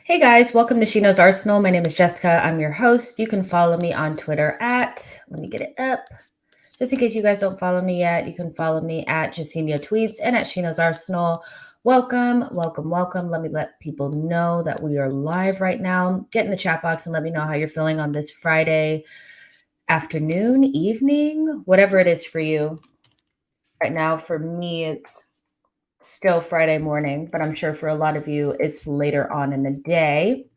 Hey guys, welcome to SheKnowsArsenal. My name is Jessica. I'm your host. You can follow me on Twitter let me get it up. Just in case you guys don't follow me yet, you can follow me at Jacinio Tweets and at SheKnowsArsenal. Welcome. Let me let people know that we are live right now. Get in the chat box and let me know how you're feeling on this Friday afternoon, evening, whatever it is for you. Right now, for me, it's still Friday morning, but I'm sure for a lot of you, it's later on in the day.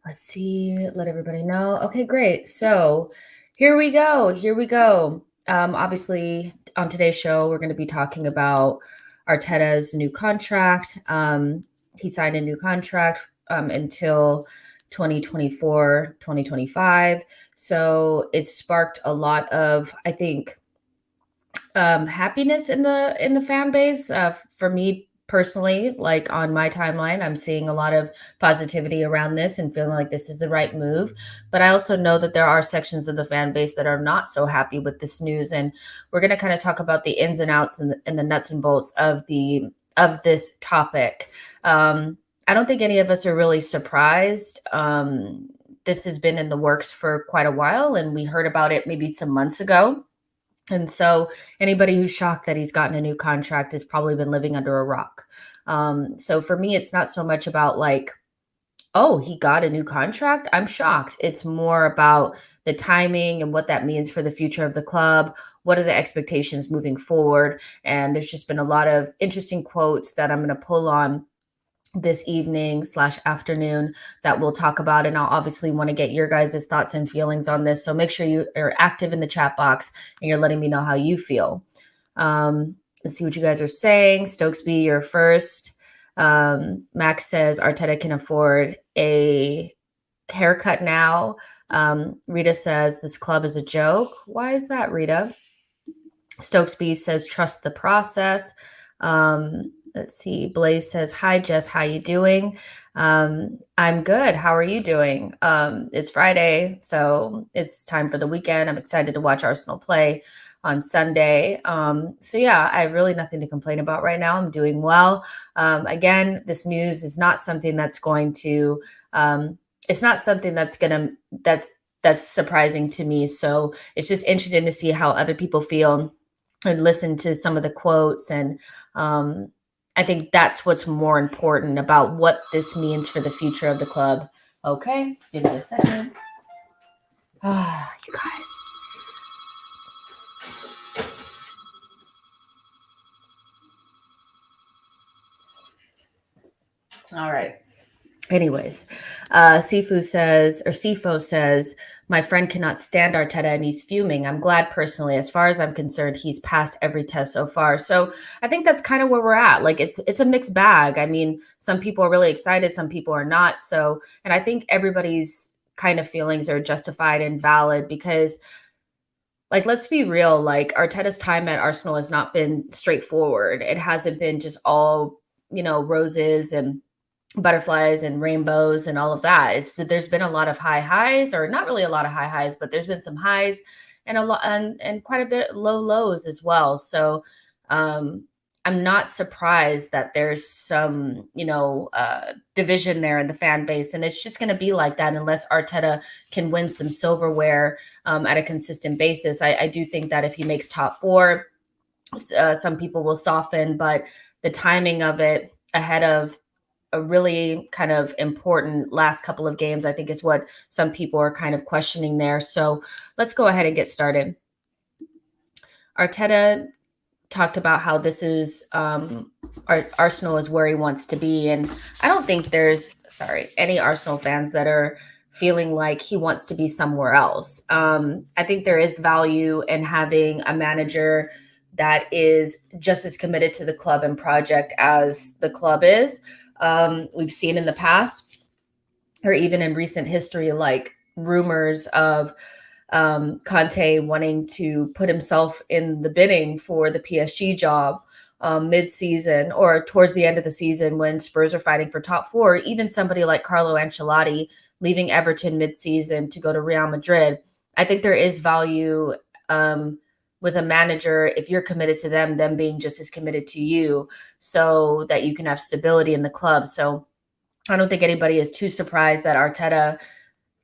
Let's see, let everybody know. Okay, great. So here we go. Obviously, on today's show, we're going to be talking about Arteta's new contract. He signed a new contract until 2024, 2025. So it sparked a lot of, I think, happiness in the fan base. For me personally, like on my timeline, I'm seeing a lot of positivity around this and feeling like this is the right move. But I also know that there are sections of the fan base that are not so happy with this news, and we're going to kind of talk about the ins and outs and the nuts and bolts of this topic. I don't think any of us are really surprised. This has been in the works for quite a while, and we heard about it maybe some months ago. And so anybody who's shocked that he's gotten a new contract has probably been living under a rock. So for me, it's not so much about like, oh, he got a new contract. I'm shocked. It's more about the timing and what that means for the future of the club. What are the expectations moving forward? And there's just been a lot of interesting quotes that I'm going to pull on this evening/afternoon that we'll talk about. And I'll obviously want to get your guys' thoughts and feelings on this. So make sure you are active in the chat box and you're letting me know how you feel. Let's see what you guys are saying. Stokesby, you're first. Max says Arteta can afford a haircut now. Rita says this club is a joke. Why is that, Rita? Stokesby says trust the process. Let's see. Blaze says, hi, Jess. How you doing? I'm good. How are you doing? It's Friday, so it's time for the weekend. I'm excited to watch Arsenal play on Sunday. So yeah, I have really nothing to complain about right now. I'm doing well. Again, this news is not something that's going to, it's not something that's surprising to me. So it's just interesting to see how other people feel and listen to some of the quotes. And I think that's what's more important about what this means for the future of the club. Okay, give me a second. You guys. All right. Anyways, Sifo says, my friend cannot stand Arteta and he's fuming. I'm glad personally, as far as I'm concerned, he's passed every test so far. So I think that's kind of where we're at. Like it's a mixed bag. I mean, some people are really excited, some people are not. So, and I think everybody's kind of feelings are justified and valid because, like, let's be real, like Arteta's time at Arsenal has not been straightforward. It hasn't been just all, roses and butterflies and rainbows and all of that. There's been a lot of high highs, or not really a lot of high highs, but there's been some highs and a lot and quite a bit low lows as well. So I'm not surprised that there's some division there in the fan base, and it's just going to be like that unless Arteta can win some silverware at a consistent basis. I do think that if he makes top four, some people will soften, but the timing of it ahead of a really kind of important last couple of games, I think, is what some people are kind of questioning there. So let's go ahead and get started. Arteta talked about how this is Arsenal is where he wants to be. And I don't think there's, any Arsenal fans that are feeling like he wants to be somewhere else. I think there is value in having a manager that is just as committed to the club and project as the club is. We've seen in the past, or even in recent history, like rumors of Conte wanting to put himself in the bidding for the PSG job mid-season or towards the end of the season when Spurs are fighting for top four. Even somebody like Carlo Ancelotti leaving Everton mid-season to go to Real Madrid. I think there is value with a manager, if you're committed to them being just as committed to you, so that you can have stability in the club. So I don't think anybody is too surprised that Arteta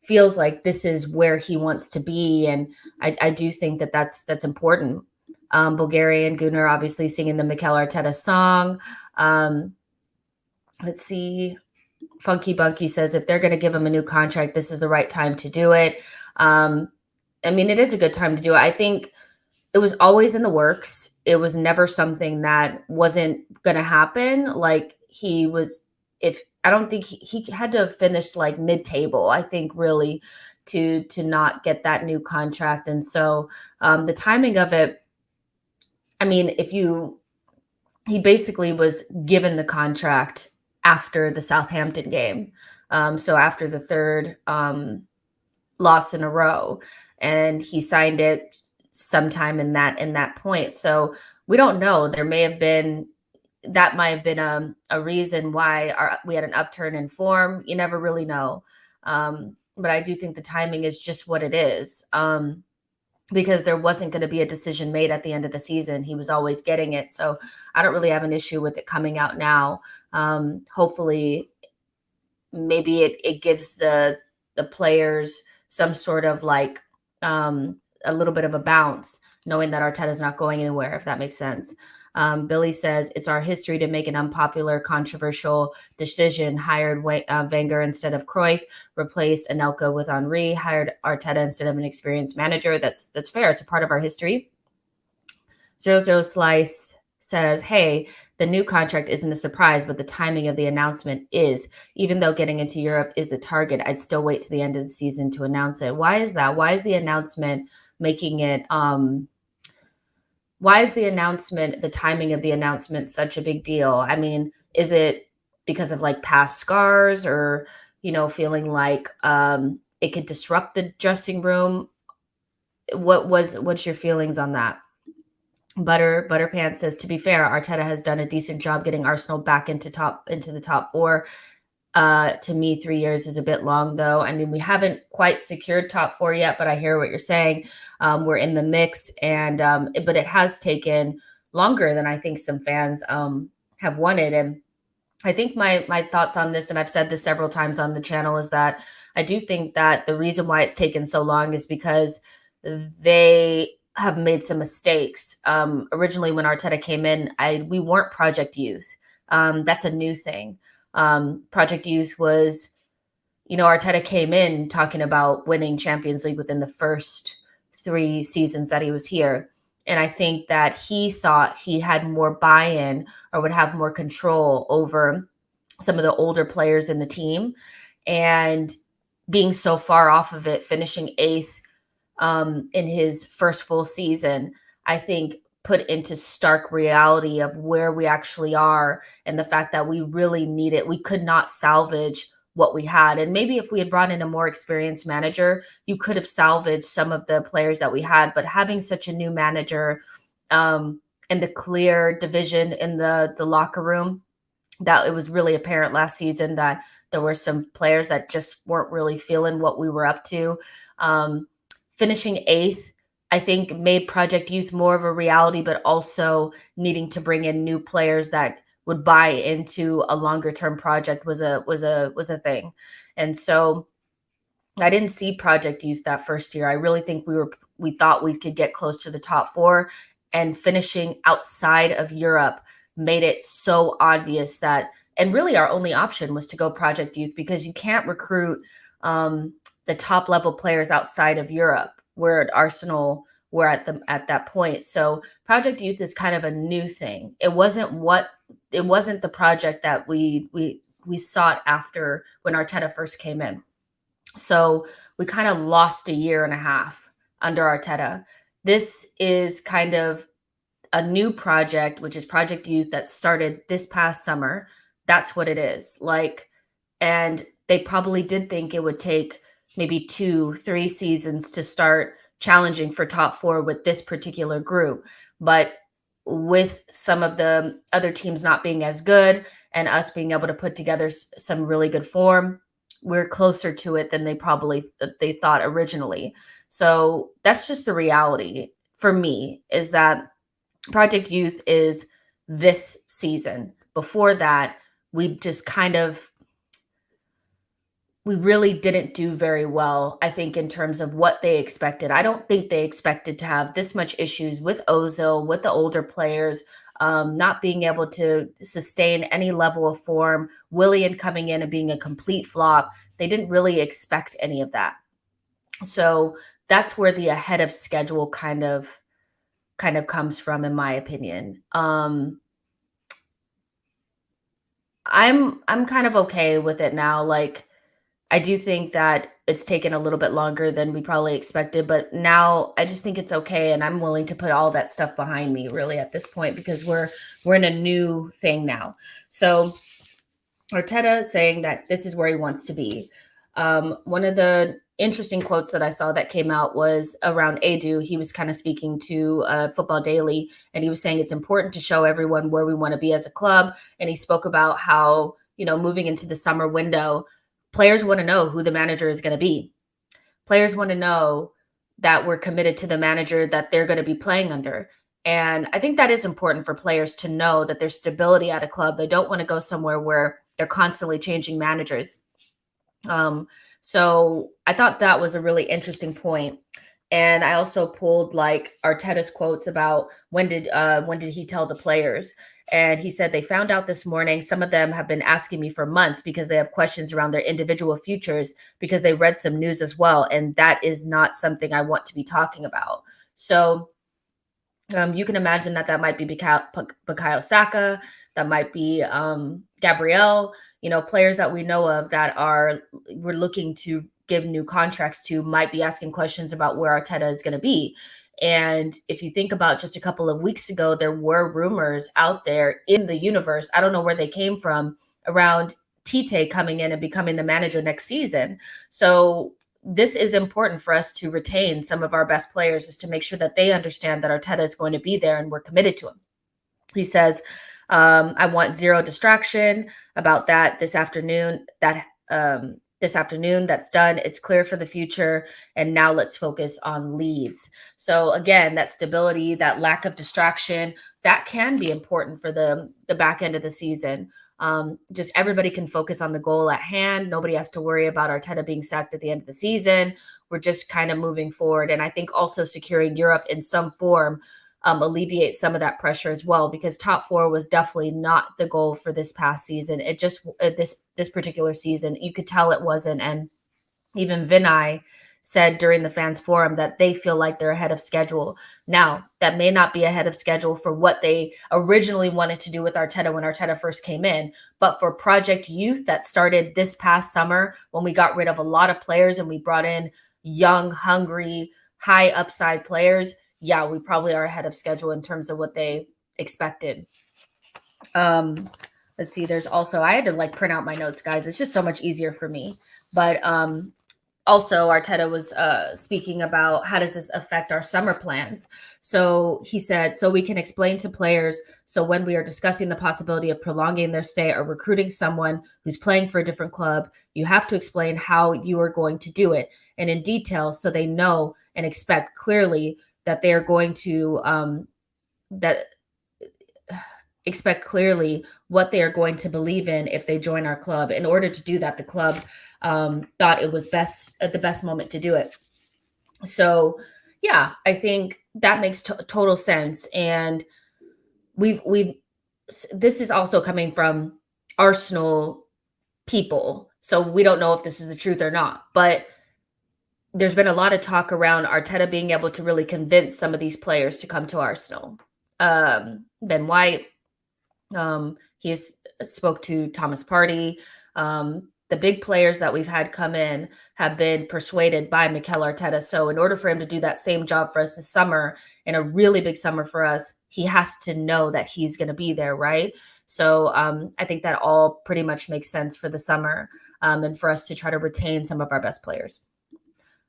feels like this is where he wants to be, and I do think that that's important. Bulgarian Gunnar obviously singing the Mikel Arteta song. Um, let's see. Funky Bunky says if they're going to give him a new contract, this is the right time to do it. Um, I mean, it is a good time to do it. I think it was always in the works. It was never something that wasn't going to happen. Like he was, if I don't think he had to have finished like mid-table, I think really to not get that new contract. And so the timing of it, I mean, he basically was given the contract after the Southampton game. So after the third loss in a row, and he signed it sometime in that point. So we don't know. There may have been that might have been a reason why we had an upturn in form. You never really know. But I do think the timing is just what it is. Because there wasn't going to be a decision made at the end of the season. He was always getting it. So I don't really have an issue with it coming out now. Hopefully, maybe it gives the players some sort of like a little bit of a bounce, knowing that Arteta's not going anywhere, if that makes sense. Billy says it's our history to make an unpopular, controversial decision. Hired Wenger instead of Cruyff, replaced Anelka with Henry, hired Arteta instead of an experienced manager. That's fair. It's a part of our history. Zero Slice says, hey, the new contract isn't a surprise, but the timing of the announcement is. Even though getting into Europe is the target, I'd still wait to the end of the season to announce it. Why is that? Why is the announcement making it why is the timing of the announcement such a big deal? I mean, is it because of like past scars, or feeling like it could disrupt the dressing room? What's your feelings on that? Butterpants says, to be fair, Arteta has done a decent job getting Arsenal back into the top four. To me, 3 years is a bit long, though. I mean, we haven't quite secured top four yet, but I hear what you're saying. We're in the mix, and but it has taken longer than I think some fans have wanted. And I think my thoughts on this, and I've said this several times on the channel, is that I do think that the reason why it's taken so long is because they have made some mistakes. Originally, when Arteta came in, we weren't Project Youth. That's a new thing. Project Youth was, Arteta came in talking about winning Champions League within the first 3 seasons that he was here. And I think that he thought he had more buy-in or would have more control over some of the older players in the team. And being so far off of it, finishing 8th in his first full season, I think put into stark reality of where we actually are, and the fact that we really need it. We could not salvage what we had. And maybe if we had brought in a more experienced manager, you could have salvaged some of the players that we had. But having such a new manager and the clear division in the locker room, that it was really apparent last season that there were some players that just weren't really feeling what we were up to. Finishing 8th, I think, made Project Youth more of a reality, but also needing to bring in new players that would buy into a longer term project was a thing. And so I didn't see Project Youth that first year. I really think we thought we could get close to the top 4, and finishing outside of Europe made it so obvious that, and really our only option was to go Project Youth, because you can't recruit the top level players outside of Europe. We're at Arsenal, we're at that point. So Project Youth is kind of a new thing. It wasn't the project that we sought after when Arteta first came in. So we kind of lost a year and a half under Arteta. This is kind of a new project, which is Project Youth, that started this past summer. That's what it is. And they probably did think it would take maybe 2-3 seasons to start challenging for top 4 with this particular group. But with some of the other teams not being as good and us being able to put together some really good form, we're closer to it than they thought originally. So that's just the reality for me, is that Project Youth is this season. Before that, we just kind of we really didn't do very well, I think, in terms of what they expected. I don't think they expected to have this much issues with Ozil, with the older players, not being able to sustain any level of form, Willian coming in and being a complete flop. They didn't really expect any of that. So that's where the ahead of schedule kind of comes from, in my opinion. I'm kind of okay with it now. Like, I do think that it's taken a little bit longer than we probably expected, but now I just think it's okay, and I'm willing to put all that stuff behind me really at this point, because we're in a new thing now. So Arteta saying that this is where he wants to be. One of the interesting quotes that I saw that came out was around Edu. He was kind of speaking to Football Daily, and he was saying it's important to show everyone where we want to be as a club. And he spoke about how, moving into the summer window, players want to know who the manager is going to be. Players want to know that we're committed to the manager that they're going to be playing under. And I think that is important for players to know that there's stability at a club. They don't want to go somewhere where they're constantly changing managers. So I thought that was a really interesting point. And I also pulled like Arteta's quotes about when did he tell the players? And he said they found out this morning. Some of them have been asking me for months because they have questions around their individual futures because they read some news as well. And that is not something I want to be talking about. So you can imagine that might be Bukayo Saka, that might be Gabriel, players that we know of that we're looking to give new contracts to, might be asking questions about where Arteta is going to be. And if you think about just a couple of weeks ago, there were rumors out there in the universe, I don't know where they came from, around Tite coming in and becoming the manager next season. So this is important for us to retain some of our best players, is to make sure that they understand that Arteta is going to be there and we're committed to him. He says, I want zero distraction about that this afternoon. This afternoon, that's done. It's clear for the future. And now let's focus on Leeds. So again, that stability, that lack of distraction, that can be important for the back end of the season. Just everybody can focus on the goal at hand. Nobody has to worry about Arteta being sacked at the end of the season. We're just kind of moving forward. And I think also securing Europe in some form alleviate some of that pressure as well, because top four was definitely not the goal for this past season. It just, this particular season, you could tell it wasn't. And even Vinay said during the fans forum that they feel like they're ahead of schedule. Now, that may not be ahead of schedule for what they originally wanted to do with Arteta when Arteta first came in, but for Project Youth that started this past summer, when we got rid of a lot of players and we brought in young, hungry, high upside players, yeah, we probably are ahead of schedule in terms of what they expected. Let's see, there's also, I had to like print out my notes, guys. It's just so much easier for me. But also Arteta was speaking about how does this affect our summer plans. So he said, so we can explain to players, so when we are discussing the possibility of prolonging their stay or recruiting someone who's playing for a different club, you have to explain how you are going to do it and in detail, so they know and expect clearly that they are going to expect clearly what they are going to believe in if they join our club. In order to do that, the club thought it was best at the best moment to do it. So yeah, I think that makes total sense. And this is also coming from Arsenal people, so we don't know if this is the truth or not, but there's been a lot of talk around Arteta being able to really convince some of these players to come to Arsenal. Ben White, he spoke to Thomas Partey. The big players that we've had come in have been persuaded by Mikel Arteta. So in order for him to do that same job for us this summer, in a really big summer for us, he has to know that he's going to be there, right? So I think that all pretty much makes sense for the summer, and for us to try to retain some of our best players.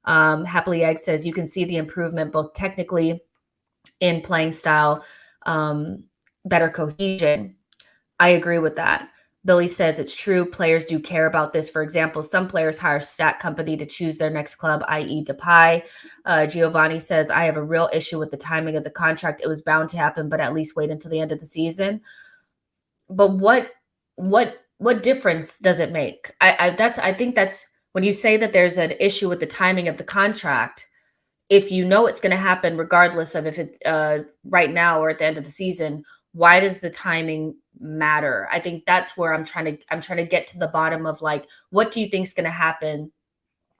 Happily Egg says you can see the improvement both technically in playing style, better cohesion. I agree with that. Billy says it's true. Players do care about this. For example, some players hire stat company to choose their next club, i.e. Depay. Giovanni says, I have a real issue with the timing of the contract. It was bound to happen, but at least wait until the end of the season. But what difference does it make? I think that's when you say that there's an issue with the timing of the contract, if you know it's going to happen regardless of if it right now or at the end of the season, why does the timing matter? I think that's where I'm trying to get to the bottom of, like, what do you think is going to happen?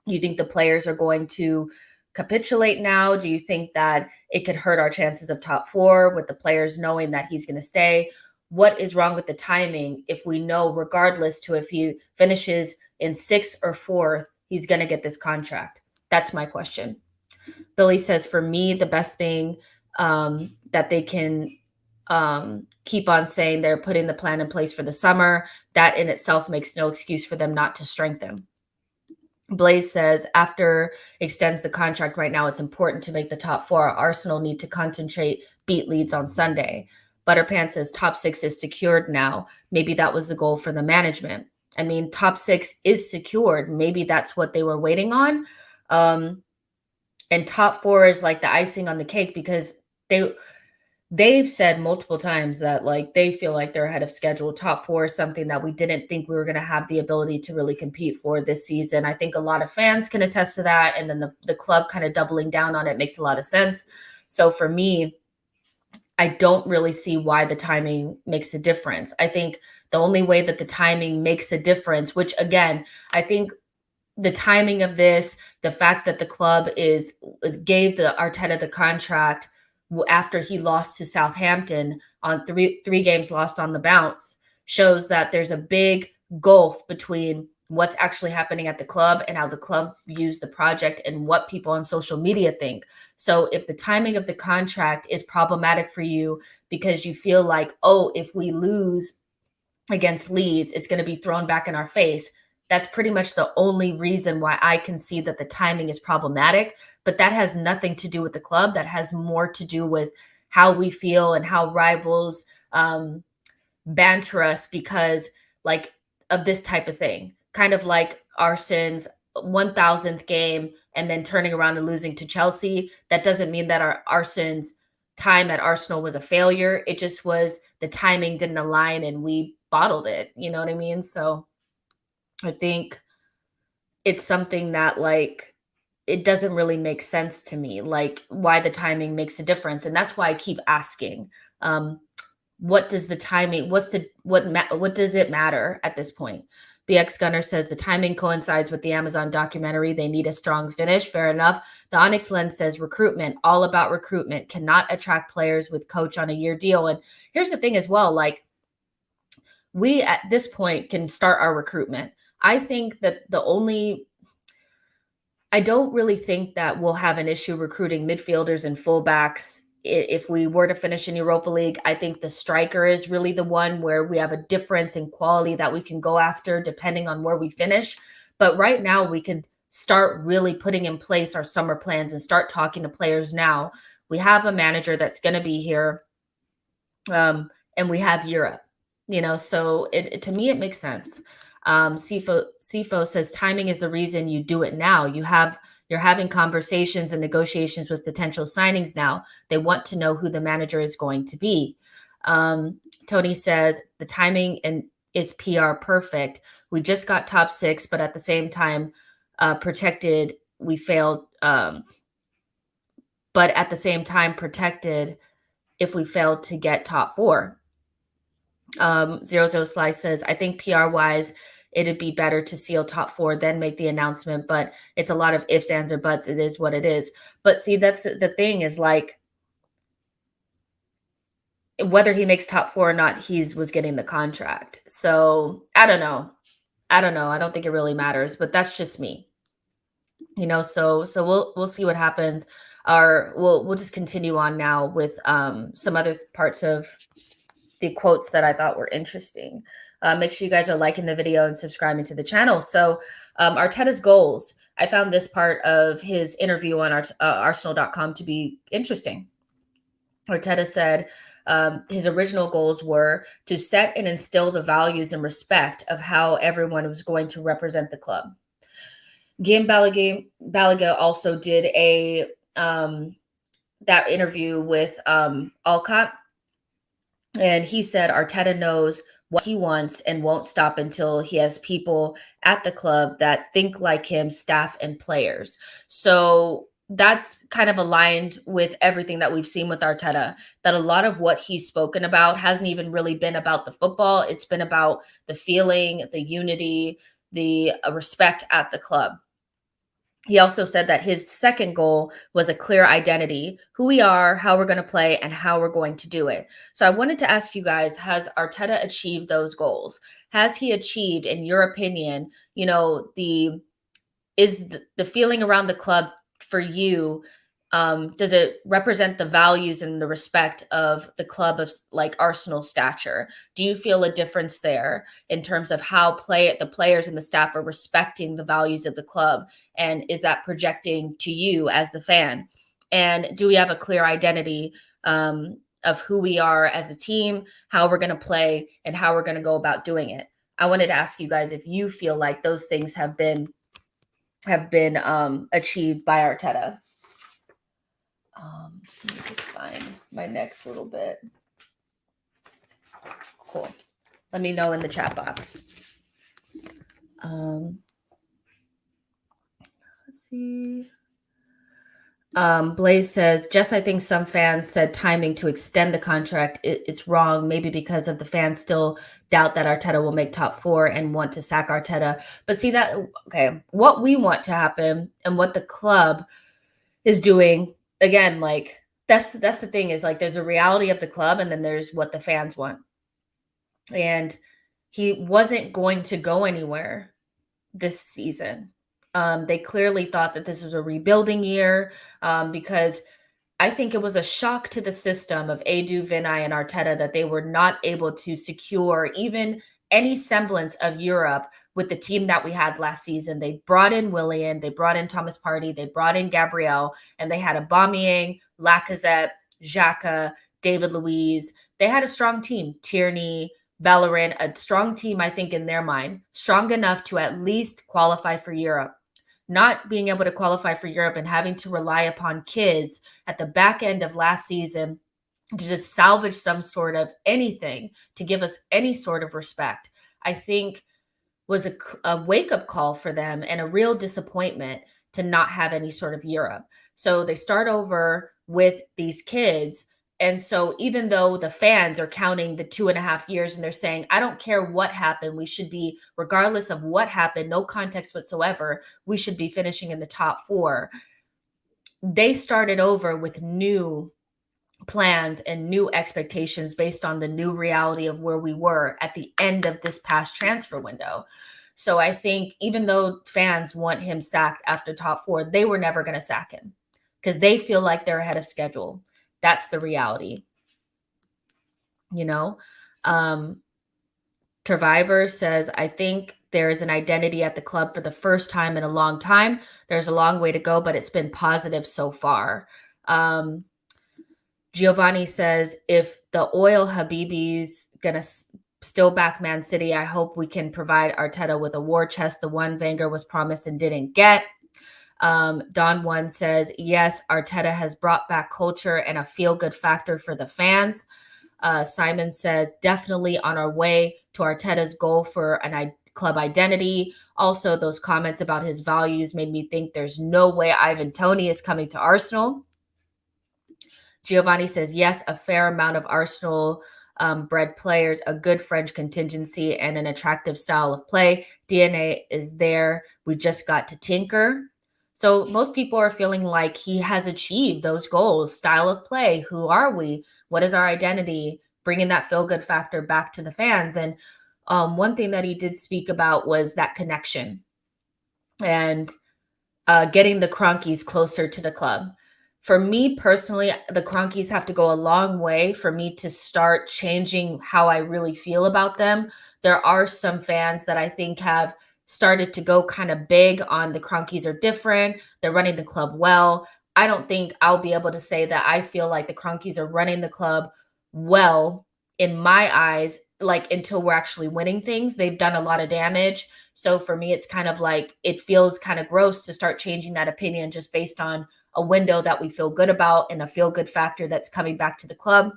You think the players are going to capitulate now? Do you think that it could hurt our chances of top four with the players knowing that he's going to stay? What is wrong with the timing if we know, regardless to if he finishes in sixth or fourth, he's going to get this contract? That's my question. Billy says, for me, the best thing that they can keep on saying, they're putting the plan in place for the summer. That in itself makes no excuse for them not to strengthen. Blaze says, after extends the contract right now, it's important to make the top four. Arsenal need to concentrate, beat Leeds on Sunday. Butterpants says top six is secured now. Maybe that was the goal for the management. I mean, top six is secured. Maybe that's what they were waiting on. And top four is like the icing on the cake, because they've said multiple times that, like, they feel like they're ahead of schedule. Top four is something that we didn't think we were going to have the ability to really compete for this season. I think a lot of fans can attest to that. And then the club kind of doubling down on it makes a lot of sense. So for me, I don't really see why the timing makes a difference. I think the only way that the timing makes a difference, which again, I think the timing of this, the fact that the club gave the Arteta the contract after he lost to Southampton on three games lost on the bounce, shows that there's a big gulf between what's actually happening at the club and how the club views the project and what people on social media think. So if the timing of the contract is problematic for you because you feel like, oh, if we lose against Leeds, it's going to be thrown back in our face, that's pretty much the only reason why I can see that the timing is problematic. But that has nothing to do with the club. That has more to do with how we feel and how rivals banter us because, like, of this type of thing. Kind of like Arsenal's 1000th game and then turning around and losing to Chelsea. That doesn't mean that our Arsenal's time at Arsenal was a failure. It just was the timing didn't align and we bottled it. You know what I mean? So I think it's something that, like, it doesn't really make sense to me, like, why the timing makes a difference. And that's why I keep asking, what does the timing, what does it matter at this point? BX Gunner says the timing coincides with the Amazon documentary. They need a strong finish. Fair enough. The Onyx Lens says recruitment, all about recruitment, cannot attract players with coach on a year deal. And here's the thing as well, like, we at this point can start our recruitment. I think that I don't really think that we'll have an issue recruiting midfielders and fullbacks if we were to finish in Europa League. I think the striker is really the one where we have a difference in quality that we can go after depending on where we finish. But right now we can start really putting in place our summer plans and start talking to players now. We have a manager that's going to be here, and we have Europe, so to me, it makes sense. CFO says timing is the reason you do it now. You're having conversations and negotiations with potential signings now. They want to know who the manager is going to be. Tony says the timing is PR perfect. We just got top six, but at the same time, protected. We failed. But at the same time, protected if we failed to get top four. Zero Slice says, I think PR wise, it'd be better to seal top four, then make the announcement, but it's a lot of ifs, ands, or buts. It is what it is. But see, that's the thing is, like, whether he makes top four or not, was getting the contract. So I don't know. I don't think it really matters, but that's just me. So we'll see what happens. We'll just continue on now with some other parts of the quotes that I thought were interesting. Make sure you guys are liking the video and subscribing to the channel. So Arteta's goals. I found this part of his interview on Arsenal.com to be interesting. Arteta said his original goals were to set and instill the values and respect of how everyone was going to represent the club. Guillaume Balaguer also did that interview with Alcott. And he said Arteta knows what he wants and won't stop until he has people at the club that think like him, staff and players. So that's kind of aligned with everything that we've seen with Arteta, that a lot of what he's spoken about hasn't even really been about the football. It's been about the feeling, the unity, the respect at the club. He also said that his second goal was a clear identity, who we are, how we're going to play, and how we're going to do it. So I wanted to ask you guys, has Arteta achieved those goals? Has he achieved, in your opinion, the feeling around the club for you, does it represent the values and the respect of the club of like Arsenal stature? Do you feel a difference there in terms of how the players and the staff are respecting the values of the club? And is that projecting to you as the fan? And do we have a clear identity of who we are as a team, how we're going to play, and how we're going to go about doing it? I wanted to ask you guys if you feel like those things have been achieved by Arteta. Let me just find my next little bit. Cool. Let me know in the chat box. Let's see. Blaze says, Jess, I think some fans said timing to extend the contract. It's wrong, maybe because of the fans still doubt that Arteta will make top four and want to sack Arteta. But see that, okay, what we want to happen and what the club is doing, again, like that's the thing, is like there's a reality of the club and then there's what the fans want. And he wasn't going to go anywhere this season. They clearly thought that this was a rebuilding year, because I think it was a shock to the system of Edu, Vinay, and Arteta that they were not able to secure even any semblance of Europe with the team that we had last season. They brought in Willian, they brought in Thomas Partey, they brought in Gabriel, and they had Aubameyang, Lacazette, Xhaka, David Luiz. They had a strong team. Tierney, Bellerin, a strong team, I think, in their mind, strong enough to at least qualify for Europe. Not being able to qualify for Europe and having to rely upon kids at the back end of last season to just salvage some sort of anything to give us any sort of respect, I think was a wake-up call for them and a real disappointment to not have any sort of Europe. So they start over with these kids. And so even though the fans are counting the 2.5 years and they're saying, I don't care what happened, we should be, regardless of what happened, no context whatsoever, we should be finishing in the top four. They started over with new plans and new expectations based on the new reality of where we were at the end of this past transfer window. So I think even though fans want him sacked after top four, they were never going to sack him because they feel like they're ahead of schedule. That's the reality. Survivor says, I think there is an identity at the club for the first time in a long time. There's a long way to go, but it's been positive so far. Giovanni says, if the oil Habibi's going to still back Man City, I hope we can provide Arteta with a war chest, the one Wenger was promised and didn't get. Don One says, yes, Arteta has brought back culture and a feel-good factor for the fans. Simon says, definitely on our way to Arteta's goal for an club identity. Also, those comments about his values made me think there's no way Ivan Toney is coming to Arsenal. Giovanni says, yes, a fair amount of Arsenal bred players, a good French contingency, and an attractive style of play. DNA is there. We just got to tinker. So most people are feeling like he has achieved those goals. Style of play. Who are we? What is our identity? Bringing that feel-good factor back to the fans. And one thing that he did speak about was that connection and getting the Cronkies closer to the club. For me personally, the Cronkies have to go a long way for me to start changing how I really feel about them. There are some fans that I think have started to go kind of big on the Cronkies are different. They're running the club well. I don't think I'll be able to say that I feel like the Cronkies are running the club well in my eyes, like until we're actually winning things. They've done a lot of damage. So for me, it's kind of like, it feels kind of gross to start changing that opinion just based on a window that we feel good about and a feel good factor that's coming back to the club.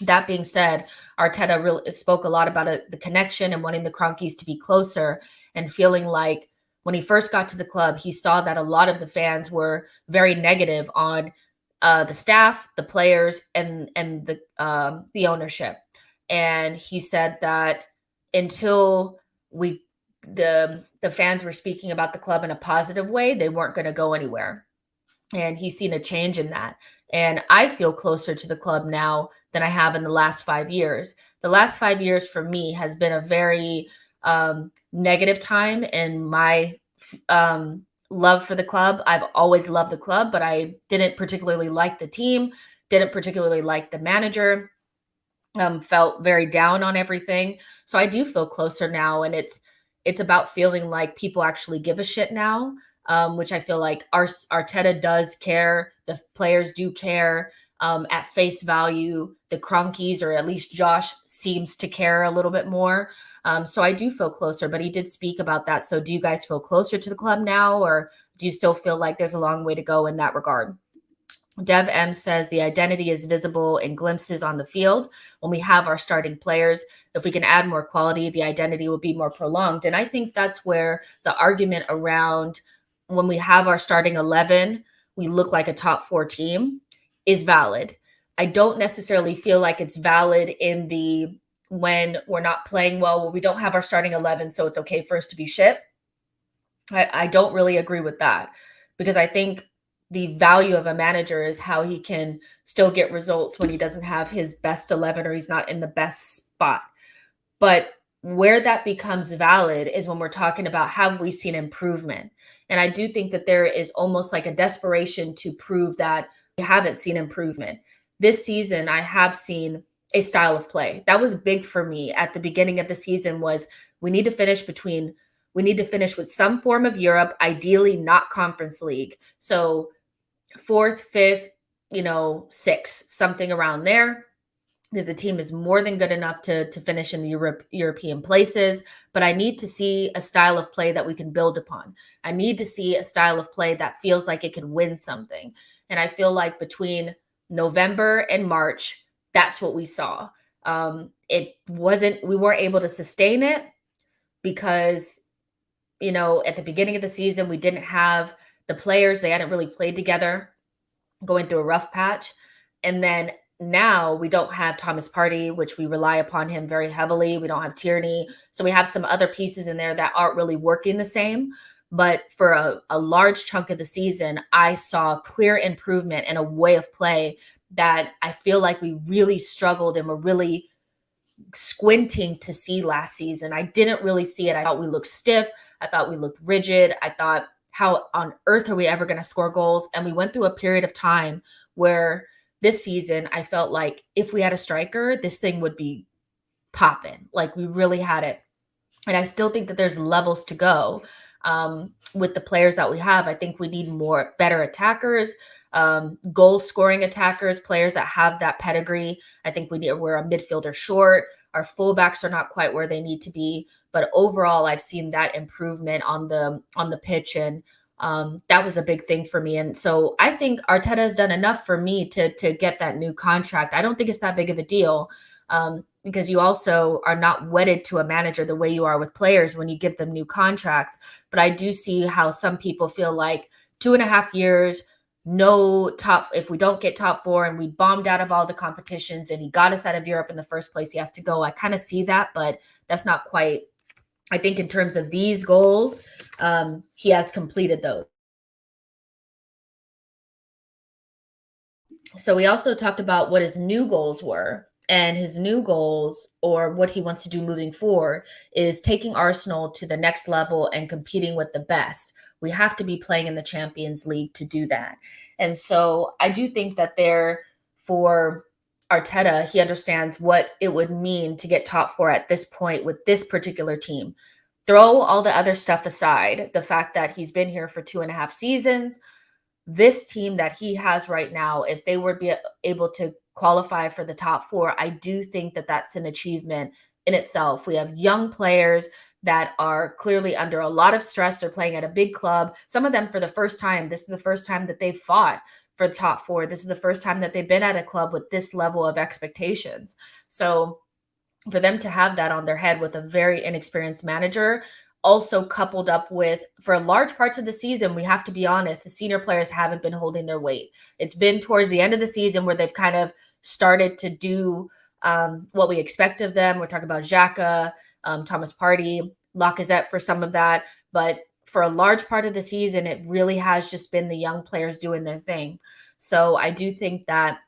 That being said, Arteta really spoke a lot about the connection and wanting the Cronkies to be closer, and feeling like when he first got to the club, he saw that a lot of the fans were very negative on the staff, the players, and the ownership. And he said that until we the fans were speaking about the club in a positive way, they weren't going to go anywhere. And he's seen a change in that. And I feel closer to the club now than I have in the last 5 years. The last 5 years for me has been a very negative time in my love for the club. I've always loved the club, but I didn't particularly like the team, didn't particularly like the manager, felt very down on everything. So I do feel closer now, and it's about feeling like people actually give a shit now, which I feel like Arteta does care. The players do care at face value. The Cronkies, or at least Josh, seems to care a little bit more. So I do feel closer, but he did speak about that. So do you guys feel closer to the club now, or do you still feel like there's a long way to go in that regard? Dev M says the identity is visible in glimpses on the field. When we have our starting players, if we can add more quality, the identity will be more prolonged. And I think that's where the argument around when we have our starting 11, we look like a top 4 team is valid. I don't necessarily feel like it's valid in the when we're not playing well, we don't have our starting 11, so it's okay for us to be shit. I don't really agree with that, because I think the value of a manager is how he can still get results when he doesn't have his best 11 or he's not in the best spot. But where that becomes valid is when we're talking about, have we seen improvement? And I do think that there is almost like a desperation to prove that we haven't seen improvement. This season, I have seen a style of play. That was big for me at the beginning of the season, was we need to finish with some form of Europe, ideally not Conference League. So fourth, fifth, sixth, something around there, because the team is more than good enough to finish in the European places. But I need to see a style of play that we can build upon. I need to see a style of play that feels like it can win something. And I feel like between November and March, that's what we saw. We weren't able to sustain it because, at the beginning of the season, we didn't have the players. They hadn't really played together, going through a rough patch. And then now we don't have Thomas Partey, which we rely upon him very heavily. We don't have Tierney. So we have some other pieces in there that aren't really working the same. But for a large chunk of the season, I saw clear improvement in a way of play that I feel like we really struggled and were really squinting to see last season. I didn't really see it. I thought we looked stiff. I thought we looked rigid. I thought, how on earth are we ever going to score goals? And we went through a period of time where this season, I felt like if we had a striker, this thing would be popping. Like, we really had it. And I still think that there's levels to go with the players that we have. I think we need better attackers, goal scoring attackers, players that have that pedigree. I think we're a midfielder short. Our fullbacks are not quite where they need to be. But overall, I've seen that improvement on the pitch, and that was a big thing for me. And so I think Arteta has done enough for me to get that new contract. I don't think it's that big of a deal, because you also are not wedded to a manager the way you are with players when you give them new contracts. But I do see how some people feel like 2.5 years, no top. If we don't get top 4 and we bombed out of all the competitions and he got us out of Europe in the first place, he has to go. I kind of see that, but that's not quite. I think in terms of these goals, he has completed those. So we also talked about what his new goals were. And his new goals, or what he wants to do moving forward, is taking Arsenal to the next level and competing with the best. We have to be playing in the Champions League to do that. And so I do think that for Arteta, he understands what it would mean to get top 4 at this point with this particular team. Throw all the other stuff aside, the fact that he's been here for 2.5 seasons, this team that he has right now, if they were be able to qualify for the top 4, I do think that that's an achievement in itself. We have young players that are clearly under a lot of stress. They're playing at a big club. Some of them for the first time. This is the first time that they've fought for the top four. This is the first time that they've been at a club with this level of expectations. So for them to have that on their head with a very inexperienced manager, also coupled up with, for large parts of the season, we have to be honest, the senior players haven't been holding their weight. It's been towards the end of the season where they've kind of started to do what we expect of them. We're talking about Xhaka, Thomas Partey, Lacazette for some of that. But for a large part of the season, it really has just been the young players doing their thing. So I do think that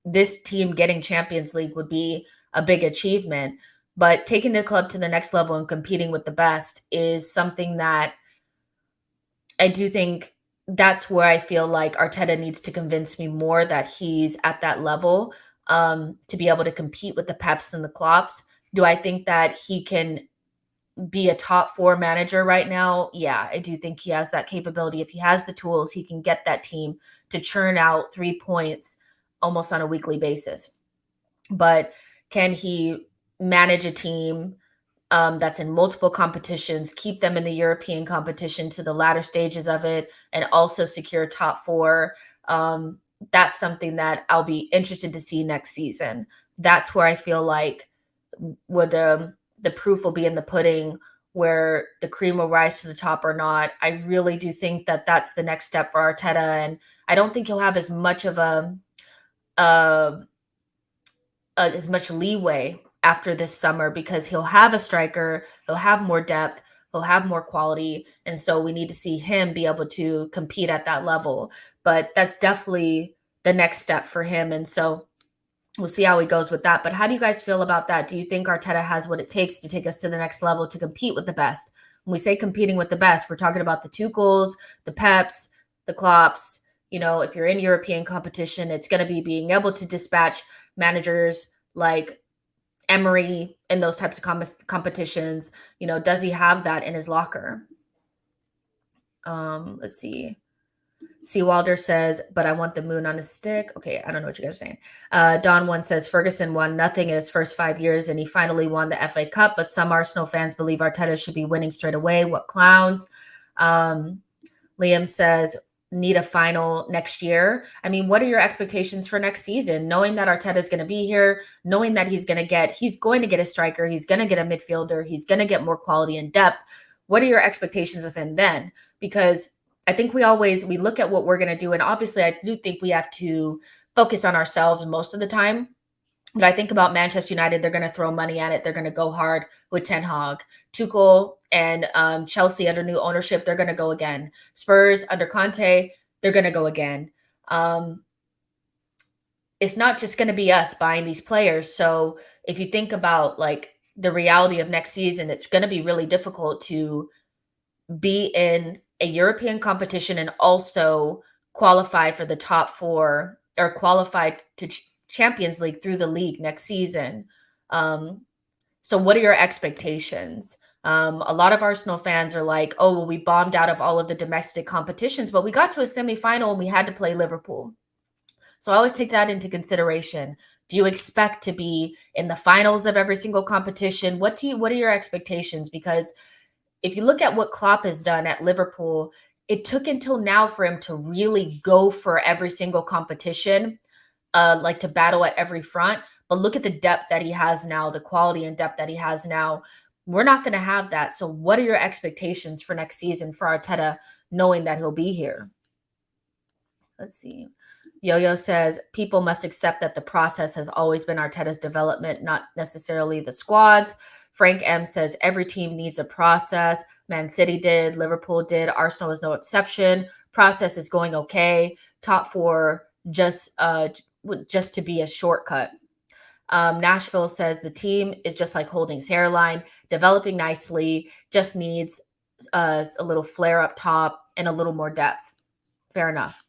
this team getting Champions League would be a big achievement. But taking the club to the next level and competing with the best is something that I do think that's where I feel like Arteta needs to convince me more that he's at that level to be able to compete with the Peps and the Klopps. Do I think that he can be a top four manager right now? Yeah, I do think he has that capability. If he has the tools, he can get that team to churn out 3 points almost on a weekly basis. But can he manage a team that's in multiple competitions, keep them in the European competition to the latter stages of it, and also secure top four? That's something that I'll be interested to see next season. That's where I feel like would the proof will be in the pudding, where the cream will rise to the top or not. I really do think that that's the next step for Arteta, and I don't think he'll have as much of uh, as much leeway after this summer, because he'll have a striker, he'll have more depth, he'll have more quality, and so we need to see him be able to compete at that level. But that's definitely the next step for him, and so we'll see how he goes with that. But how do you guys feel about that? Do you think Arteta has what it takes to take us to the next level to compete with the best? When we say competing with the best, we're talking about the Tuchels, the Peps, the Klopps. You know, if you're in European competition, it's going to be being able to dispatch managers like Emery in those types of competitions. You know, does he have that in his locker? Let's see. Seawalder says, but I want the moon on a stick. Okay, I don't know what you guys are saying. Don One says, Ferguson won nothing in his first 5 years, and he finally won the FA Cup, but some Arsenal fans believe Arteta should be winning straight away. What clowns? Liam says, need a final next year. I mean, what are your expectations for next season? Knowing that Arteta is going to be here, knowing that he's going to get a striker, he's going to get a midfielder, he's going to get more quality and depth. What are your expectations of him then? Because I think we look at what we're going to do. And obviously I do think we have to focus on ourselves most of the time. But I think about Manchester United, they're going to throw money at it. They're going to go hard with Ten Hag. Tuchel and Chelsea under new ownership, they're going to go again. Spurs under Conte, they're going to go again. It's not just going to be us buying these players. So if you think about like the reality of next season, it's going to be really difficult to be in a European competition and also qualify for the top four, or qualify to Champions League through the league next season. So what are your expectations? A lot of Arsenal fans are like, oh, well, we bombed out of all of the domestic competitions, but we got to a semifinal and we had to play Liverpool. So I always take that into consideration. Do you expect to be in the finals of every single competition? What are your expectations? Because if you look at what Klopp has done at Liverpool, it took until now for him to really go for every single competition, like to battle at every front. But look at the depth that he has now, the quality and depth that he has now. We're not going to have that. So what are your expectations for next season for Arteta, knowing that he'll be here? Let's see. Yo-Yo says, people must accept that the process has always been Arteta's development, not necessarily the squads. Frank M says, every team needs a process. Man City did, Liverpool did, Arsenal is no exception. Process is going okay. Top four just to be a shortcut. Nashville says, the team is just like Holding's hairline, developing nicely, just needs a little flare up top and a little more depth. Fair enough.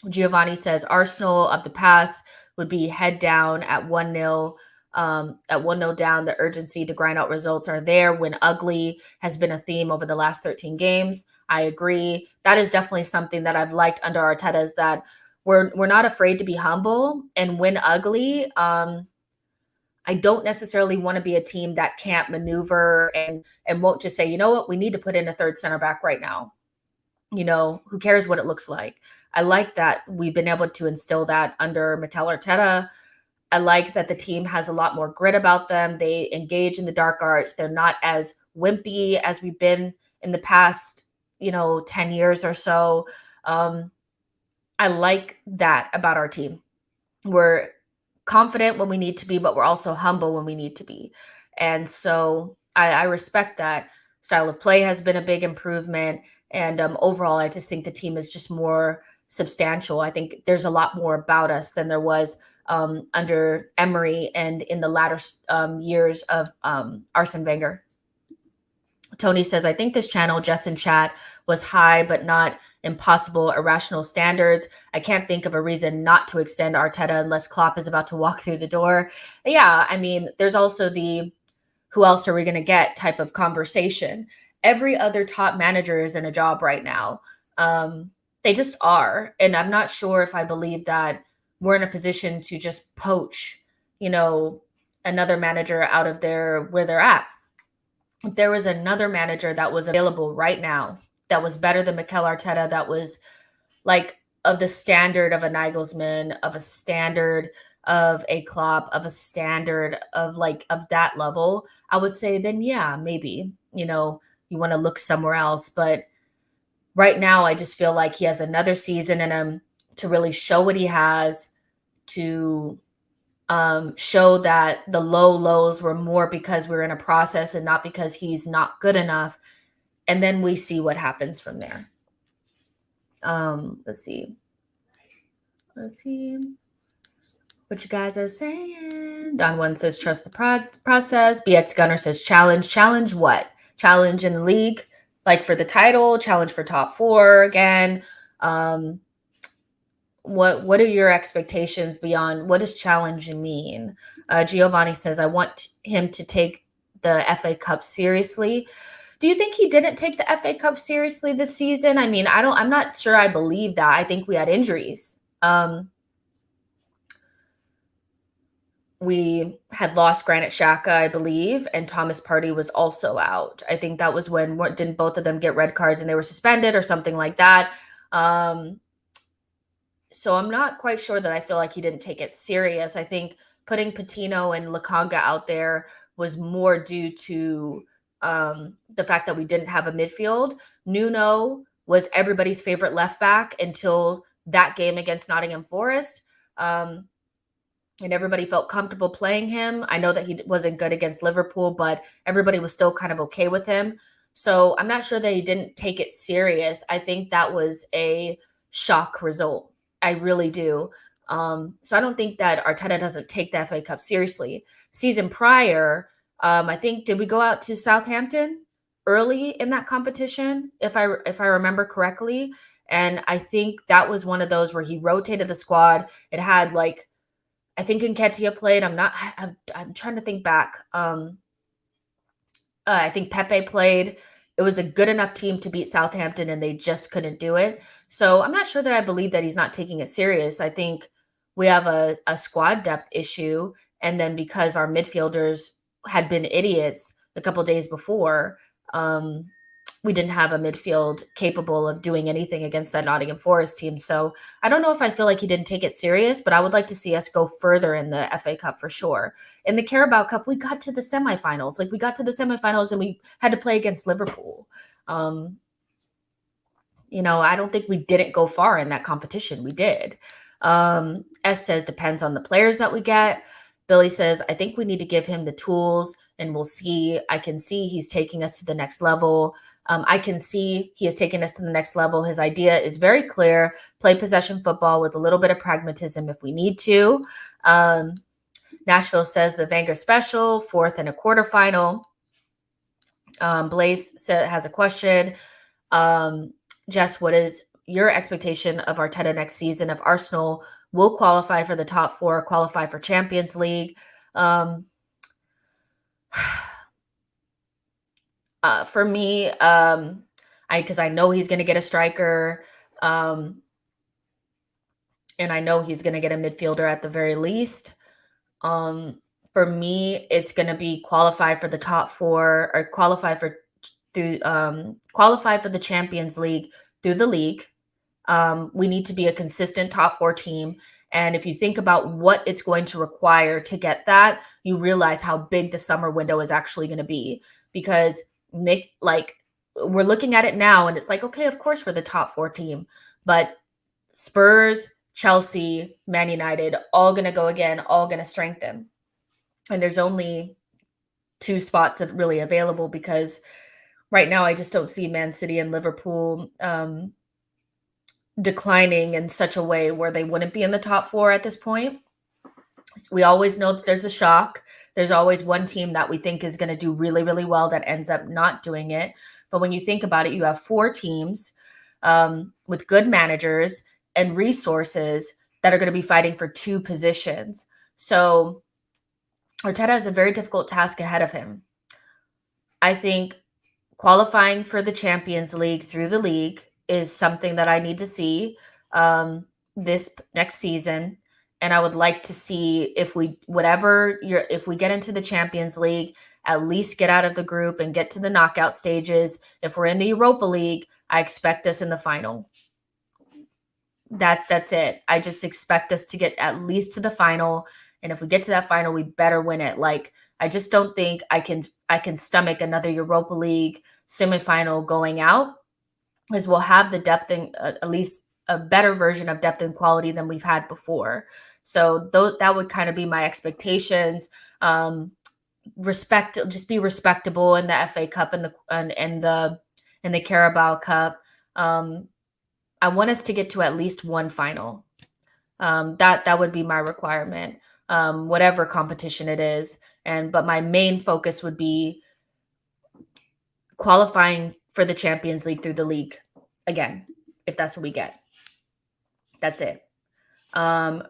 Giovanni says, Arsenal of the past would be head down at 1-0. At 1-0 down, the urgency to grind out results are there. When ugly has been a theme over the last 13 games. I agree. That is definitely something that I've liked under Arteta, is that we're not afraid to be humble and win ugly. I don't necessarily want to be a team that can't maneuver and won't just say, you know what, we need to put in a third center back right now. You know, who cares what it looks like? I like that we've been able to instill that under Mikel Arteta. I like that the team has a lot more grit about them. They engage in the dark arts. They're not as wimpy as we've been in the past, 10 years or so. I like that about our team. We're confident when we need to be, but we're also humble when we need to be. And so I respect that. Style of play has been a big improvement. And overall, I just think the team is just more substantial. I think there's a lot more about us than there was under Emery and in the latter years of Arsene Wenger. Tony says, I think this channel, just in chat, was high but not impossible, irrational standards. I can't think of a reason not to extend Arteta unless Klopp is about to walk through the door. Yeah, I mean, there's also the who else are we going to get type of conversation. Every other top manager is in a job right now. They just are. And I'm not sure if I believe that we're in a position to just poach, another manager out of where they're at. If there was another manager that was available right now that was better than Mikel Arteta, that was like of the standard of a Nagelsmann, of a standard of a Klopp, of a standard of that level, I would say then yeah, maybe, you want to look somewhere else. But right now, I just feel like he has another season in him to really show what he has, to show that the low lows were more because we're in a process and not because he's not good enough. And then we see what happens from there. Let's see what you guys are saying. Don One says, trust the process. BX Gunner says, challenge what? Challenge in the league, like for the title, challenge for top 4 again. What are your expectations beyond what does challenge mean? Giovanni says, I want him to take the FA Cup seriously. Do you think he didn't take the FA Cup seriously this season? I mean, I'm not sure I believe that. I think we had injuries. We had lost Granit Xhaka, I believe, and Thomas Partey was also out. I think that was when didn't both of them get red cards and they were suspended or something like that. So I'm not quite sure that I feel like he didn't take it serious. I think putting Patino and Lakanga out there was more due to the fact that we didn't have a midfield. Nuno was everybody's favorite left back until that game against Nottingham Forest. And everybody felt comfortable playing him. I know that he wasn't good against Liverpool, but everybody was still kind of okay with him. So I'm not sure that he didn't take it serious. I think that was a shock result. I really do. So I don't think that Arteta doesn't take the FA Cup seriously. Season prior, I think, did we go out to Southampton early in that competition, if I remember correctly? And I think that was one of those where he rotated the squad. It had I think Nketiah played. I'm trying to think back. I think Pepe played. It was a good enough team to beat Southampton, and they just couldn't do it. So I'm not sure that I believe that he's not taking it serious. I think we have a squad depth issue. And then because our midfielders had been idiots a couple days before, we didn't have a midfield capable of doing anything against that Nottingham Forest team. So I don't know if I feel like he didn't take it serious, but I would like to see us go further in the FA Cup for sure. In the Carabao Cup, we got to the semifinals. We got to the semifinals and we had to play against Liverpool. I don't think we didn't go far in that competition. We did. S says, depends on the players that we get. Billy says, I think we need to give him the tools and we'll see. I can see he's taking us to the next level. I can see he has taken us to the next level. His idea is very clear. Play possession football with a little bit of pragmatism if we need to. Nashville says the Wenger special, 4th in a quarterfinal. Blaze has a question. Jess, what is your expectation of Arteta next season if Arsenal will qualify for the top 4, qualify for Champions League? For me, because I know he's going to get a striker, and I know he's going to get a midfielder at the very least. For me, it's going to be qualify for the top 4 or qualify for the Champions League through the league. We need to be a consistent top 4 team. And if you think about what it's going to require to get that, you realize how big the summer window is actually going to be. Because Nick, like, we're looking at it now and it's like, okay, of course we're the top 4 team, but Spurs, Chelsea, Man United, all going to go again, all going to strengthen. And there's only 2 spots really available, because right now I just don't see Man City and Liverpool declining in such a way where they wouldn't be in the top 4 at this point. We always know that there's a shock. There's always one team that we think is going to do really, really well that ends up not doing it. But when you think about it, you have 4 teams with good managers and resources that are going to be fighting for 2 positions. So Arteta has a very difficult task ahead of him. I think qualifying for the Champions League through the league is something that I need to see this next season. And I would like to see if we get into the Champions League, at least get out of the group and get to the knockout stages. If we're in the Europa League, I expect us in the final. That's it. I just expect us to get at least to the final. And if we get to that final, we better win it. Like, I just don't think I can stomach another Europa League semifinal going out, as we'll have the depth and at least a better version of depth and quality than we've had before. So that would kind of be my expectations. Just be respectable in the FA Cup and the Carabao Cup. I want us to get to at least one final. That would be my requirement, whatever competition it is. But my main focus would be qualifying for the Champions League through the league again, if that's what we get. That's it.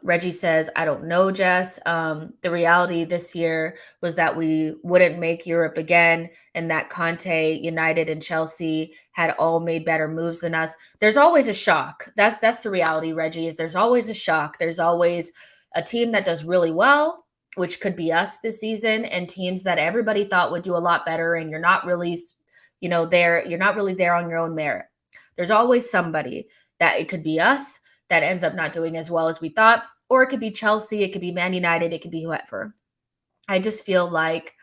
Reggie says, I don't know, Jess. The reality this year was that we wouldn't make Europe again, and that Conte, United, and Chelsea had all made better moves than us. There's always a shock. That's the reality, Reggie, is there's always a shock. There's always a team that does really well, which could be us this season, and teams that everybody thought would do a lot better, and you're not really, you're not really there on your own merit. There's always somebody that it could be us that ends up not doing as well as we thought, or it could be Chelsea, it could be Man United, it could be whoever. I just feel like,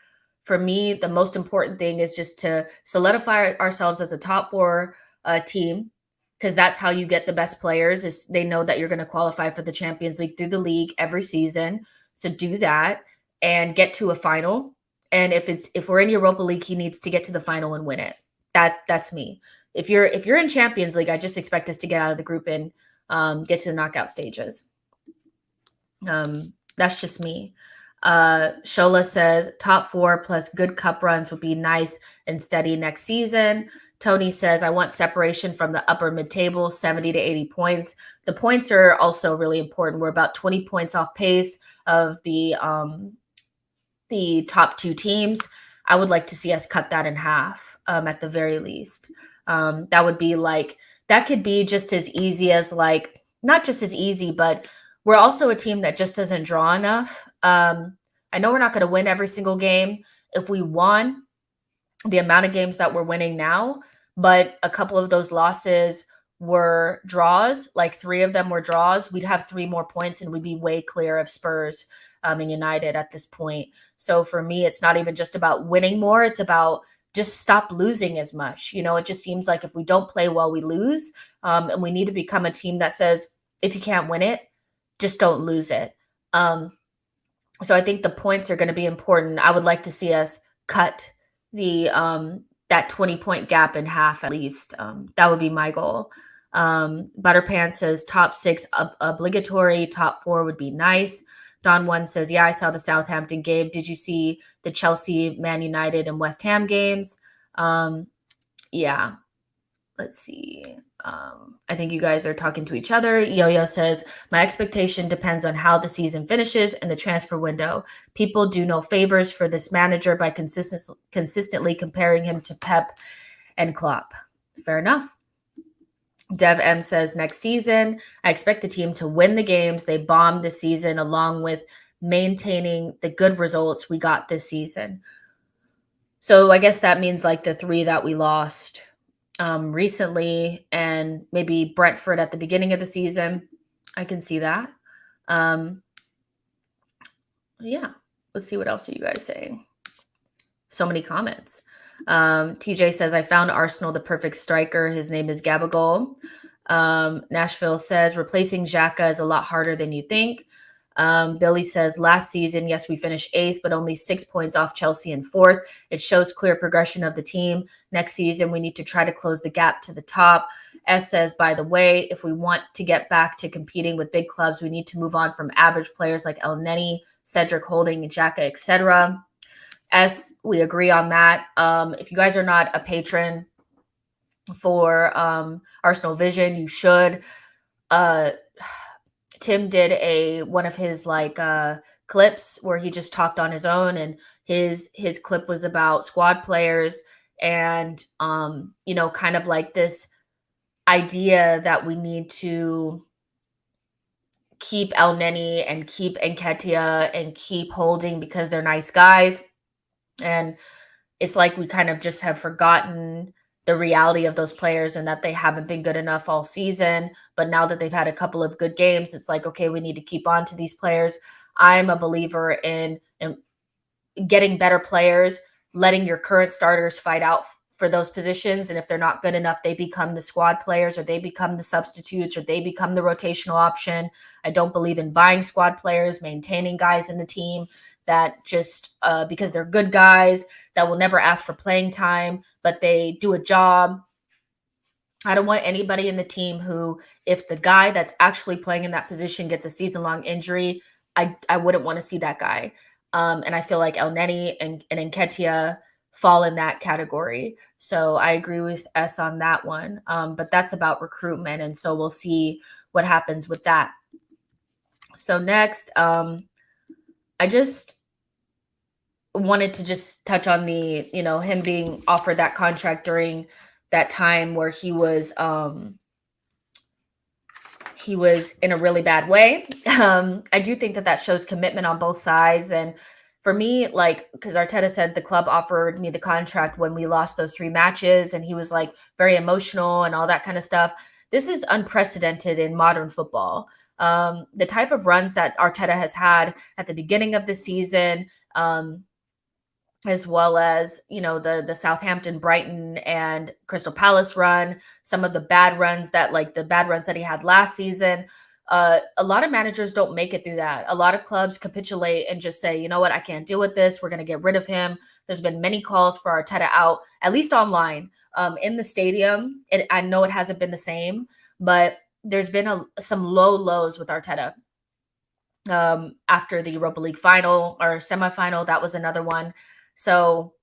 for me, the most important thing is just to solidify ourselves as a top 4 team, because that's how you get the best players. Is they know that you're going to qualify for the Champions League through the league every season. So do that and get to a final. And if we're in Europa League, he needs to get to the final and win it. That's me. If you're in Champions League, I just expect us to get out of the group and get to the knockout stages. That's just me. Shola says top 4 plus good cup runs would be nice and steady next season. Tony says, I want separation from the upper mid-table, 70 to 80 points. The points are also really important. We're about 20 points off pace of the top 2 teams. I would like to see us cut that in half at the very least. That would be that could be just as easy as not just as easy, but we're also a team that just doesn't draw enough. I know we're not going to win every single game. If we won the amount of games that we're winning now, but a couple of those losses were draws, 3 of them were draws, we'd have 3 more points and we'd be way clear of Spurs and United at this point. So for me, it's not even just about winning more. It's about just stop losing as much. It just seems like if we don't play well, we lose. And we need to become a team that says, if you can't win it, just don't lose it. So I think the points are going to be important. I would like to see us cut that 20-point gap in half at least. That would be my goal. Butterpants says top 6 obligatory, top 4 would be nice. Don 1 says, yeah, I saw the Southampton game. Did you see the Chelsea, Man United, and West Ham games? Yeah. Let's see. I think you guys are talking to each other. Yo-Yo says, my expectation depends on how the season finishes and the transfer window. People do no favors for this manager by consistently comparing him to Pep and Klopp. Fair enough. Dev M says, next season, I expect the team to win the games they bombed this season, along with maintaining the good results we got this season. So I guess that means the 3 that we lost recently, and maybe Brentford at the beginning of the season. I can see that. Yeah, let's see what else are you guys saying. So many comments. TJ says, I found Arsenal the perfect striker. His name is Gabagol. Nashville says, replacing Xhaka is a lot harder than you think. Billy says, last season, yes, we finished 8th, but only 6 points off Chelsea in 4th. It shows clear progression of the team. Next season, we need to try to close the gap to the top. S says, by the way, if we want to get back to competing with big clubs, we need to move on from average players like El Neni, Cedric Holding, Xhaka, etc. S, we agree on that. If you guys are not a patron for Arsenal Vision, you should. Tim did one of his clips where he just talked on his own, and his clip was about squad players and kind of like this idea that we need to keep El Neni and keep Nketiah and keep Holding because they're nice guys. And it's like we kind of just have forgotten the reality of those players and that they haven't been good enough all season. But now that they've had a couple of good games, it's like, okay, we need to keep on to these players. I'm a believer in getting better players, letting your current starters fight out for those positions. And if they're not good enough, they become the squad players, or they become the substitutes, or they become the rotational option. I don't believe in buying squad players, maintaining guys in the team that just because they're good guys that will never ask for playing time, but they do a job. I don't want anybody in the team who, if the guy that's actually playing in that position gets a season-long injury, I wouldn't want to see that guy. And I feel like El Neni and Nketiah fall in that category. So I agree with S on that one. But that's about recruitment, and so we'll see what happens with that. So next, I just wanted to just touch on the, him being offered that contract during that time where he was in a really bad way. I do think that shows commitment on both sides. And for me, because Arteta said the club offered me the contract when we lost those 3 matches, and he was very emotional and all that kind of stuff. This is unprecedented in modern football. The type of runs that Arteta has had at the beginning of the season, as well as, the Southampton, Brighton, and Crystal Palace run, some of the bad runs that he had last season. A lot of managers don't make it through that. A lot of clubs capitulate and just say, you know what, I can't deal with this. We're going to get rid of him. There's been many calls for Arteta out, at least online. In the stadium, I know it hasn't been the same, but there's been some low lows with Arteta. After the Europa League final or semifinal, that was another one. So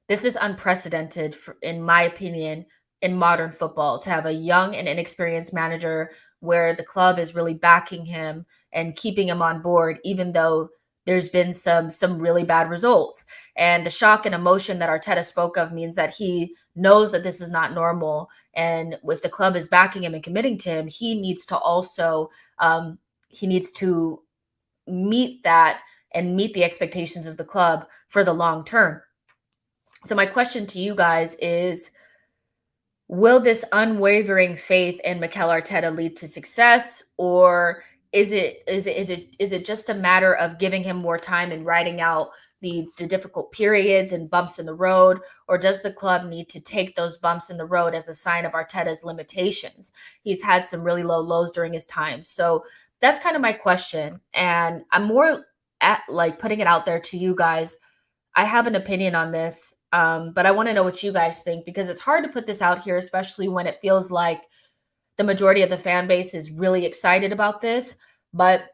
this is unprecedented, in my opinion, in modern football, to have a young and inexperienced manager where the club is really backing him and keeping him on board, even though there's been some really bad results. And the shock and emotion that Arteta spoke of means that he knows that this is not normal. And if the club is backing him and committing to him, he needs to also meet that and meet the expectations of the club for the long term. So my question to you guys is, will this unwavering faith in Mikel Arteta lead to success, or is it just a matter of giving him more time and riding out the difficult periods and bumps in the road, or does the club need to take those bumps in the road as a sign of Arteta's limitations? He's had some really low lows during his time. So that's kind of my question. And I'm more at putting it out there to you guys. I have an opinion on this, but I want to know what you guys think, because it's hard to put this out here, especially when it feels like the majority of the fan base is really excited about this. But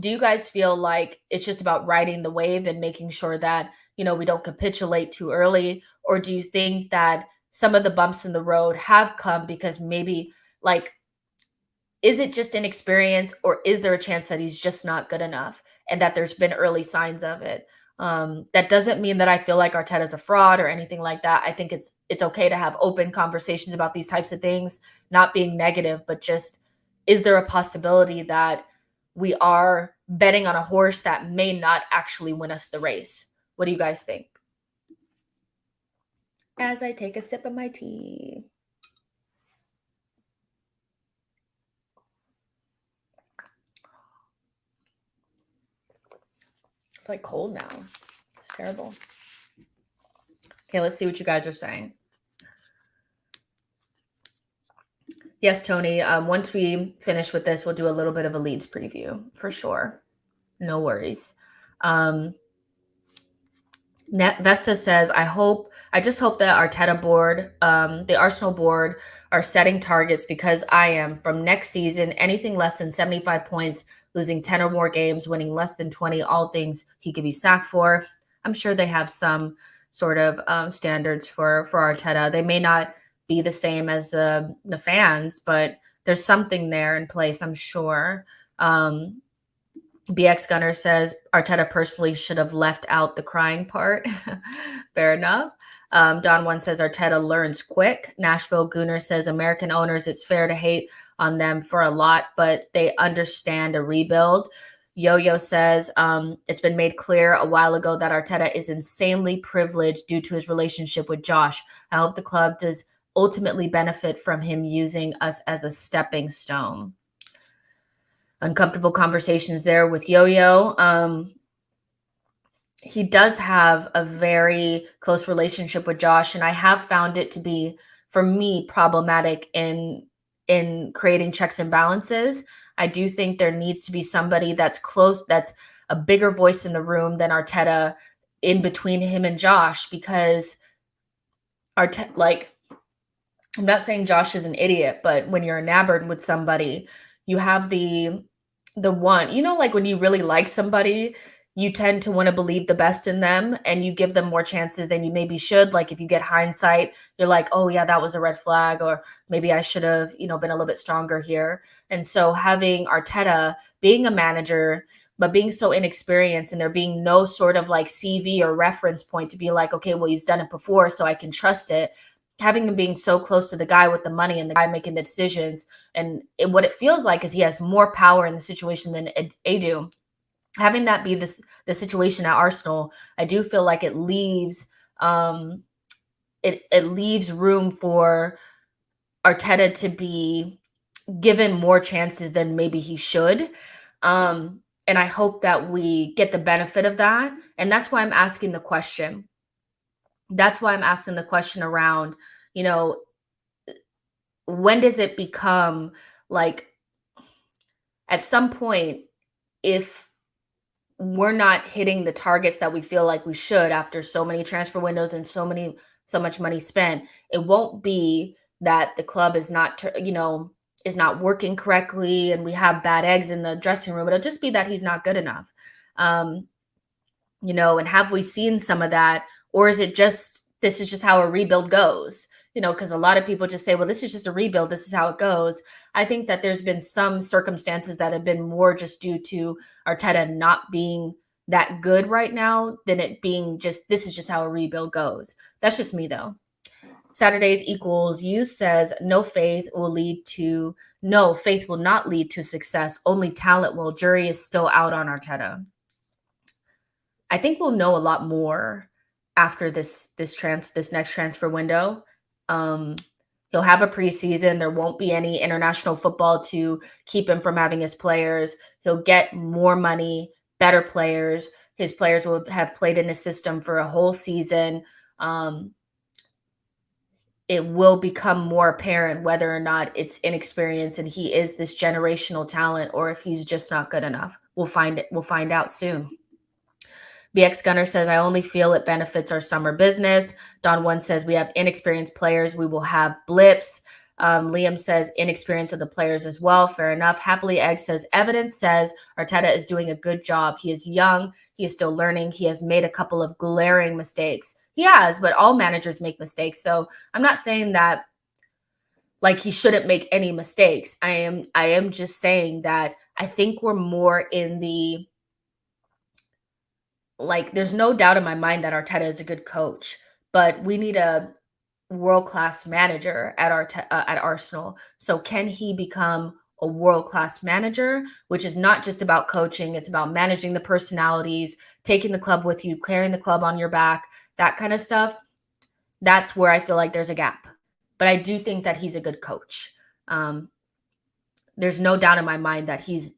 do you guys feel like it's just about riding the wave and making sure that, we don't capitulate too early? Or do you think that some of the bumps in the road have come because maybe is it just inexperience, or is there a chance that he's just not good enough and that there's been early signs of it? That doesn't mean that I feel like Arteta's a fraud or anything like that. I think it's okay to have open conversations about these types of things, not being negative, but just, is there a possibility that we are betting on a horse that may not actually win us the race? What do you guys think? As I take a sip of my tea. It's like cold now. It's terrible. Okay, let's see what you guys are saying. Yes, Tony. Once we finish with this, we'll do a little bit of a Leeds preview for sure. No worries. Vesta says, I just hope that Arteta board, the Arsenal board, are setting targets because I am from next season, anything less than 75 points, losing 10 or more games, winning less than 20, all things he could be sacked for. I'm sure they have some sort of standards for Arteta. They may not be the same as the fans, but there's something there in place, I'm sure. BX Gunner says Arteta personally should have left out the crying part. Fair enough. Don One says Arteta learns quick. Nashville Gunner says American owners, it's fair to hate on them for a lot, but they understand a rebuild. Yo-Yo says it's been made clear a while ago that Arteta is insanely privileged due to his relationship with Josh. I hope the club does ultimately benefit from him using us as a stepping stone. Uncomfortable conversations there with Yo-Yo. He does have a very close relationship with Josh, and I have found it to be, for me, problematic in creating checks and balances. I do think there needs to be somebody that's close, that's a bigger voice in the room than Arteta in between him and Josh, because Arteta, like, I'm not saying Josh is an idiot, but when you're enamored with somebody, you have the one, like when you really like somebody, you tend to want to believe the best in them and you give them more chances than you maybe should. Like if you get hindsight, you're like, oh yeah, that was a red flag, or maybe I should have, been a little bit stronger here. And so having Arteta being a manager, but being so inexperienced and there being no sort of like CV or reference point to be like, okay, well, he's done it before, so I can trust it. Having him being so close to the guy with the money and the guy making the decisions, and what it feels like is he has more power in the situation than Adu. Having that be the situation at Arsenal, I do feel like it leaves it leaves room for Arteta to be given more chances than maybe he should. And I hope that we get the benefit of that. And that's why I'm asking the question. That's why I'm asking the question around, when does it become like, at some point, if we're not hitting the targets that we feel like we should after so many transfer windows and so much money spent, it won't be that the club is not, is not working correctly and we have bad eggs in the dressing room. It'll just be that he's not good enough. And have we seen some of that? Or is it just, this is just how a rebuild goes? Because a lot of people just say, well, this is just a rebuild. This is how it goes. I think that there's been some circumstances that have been more just due to Arteta not being that good right now than it being just, this is just how a rebuild goes. That's just me though. Saturdays equals you says faith will not lead to success. Only talent will. Jury is still out on Arteta. I think we'll know a lot more after this next transfer window. He'll have a preseason. There won't be any international football to keep him from having his players. He'll get more money, better players. His players will have played in his system for a whole season. It will become more apparent whether or not it's inexperience and he is this generational talent, or if he's just not good enough. We'll find out soon. BX Gunner says, I only feel it benefits our summer business. Don One says, we have inexperienced players. We will have blips. Liam says, inexperience of the players as well. Fair enough. Happily Egg says, evidence says Arteta is doing a good job. He is young. He is still learning. He has made a couple of glaring mistakes. He has, but all managers make mistakes. So I'm not saying that like he shouldn't make any mistakes. I am just saying that I think we're more in the, like, there's no doubt in my mind that Arteta is a good coach, but we need a world-class manager at Arsenal. So can he become a world-class manager, which is not just about coaching, it's about managing the personalities, taking the club with you, carrying the club on your back, that kind of stuff. That's where I feel like there's a gap. But I do think that he's a good coach. There's no doubt in my mind that he's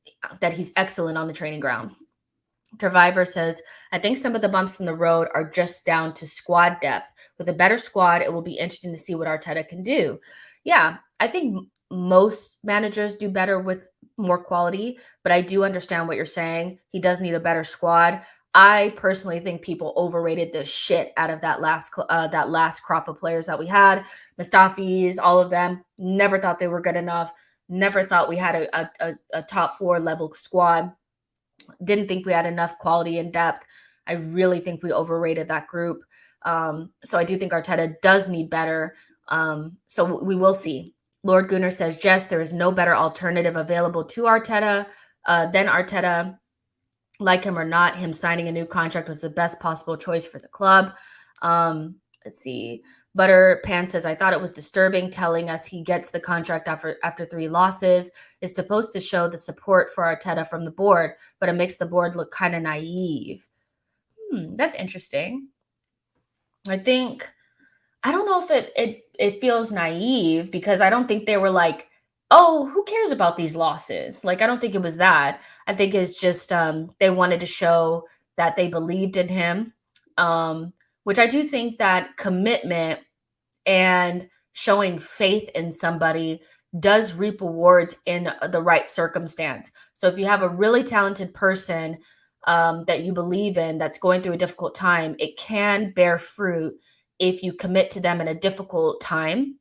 excellent on the training ground. Survivor says, I think some of the bumps in the road are just down to squad depth. With a better squad, it will be interesting to see what Arteta can do. Yeah, I think most managers do better with more quality, but I do understand what you're saying. He does need a better squad. I personally think people overrated the shit out of that last crop of players that we had. Mustafi's, all of them. Never thought they were good enough. Never thought we had a top four level squad. Didn't think we had enough quality and depth. I really think we overrated that group. So I do think Arteta does need better. So we will see. Lord Gunnar says, Jess, there is no better alternative available to Arteta than Arteta. Like him or not, him signing a new contract was the best possible choice for the club. Let's see. Butter Pan says, I thought it was disturbing telling us he gets the contract after 3 losses. Is supposed to show the support for Arteta from the board, but it makes the board look kind of naive. That's interesting. I don't know if it feels naive, because I don't think they were like, oh, who cares about these losses? Like, I don't think it was that. I think it's just they wanted to show that they believed in him, which I do think that commitment and showing faith in somebody does reap rewards in the right circumstance. So if you have a really talented person that you believe in that's going through a difficult time, it can bear fruit if you commit to them in a difficult time.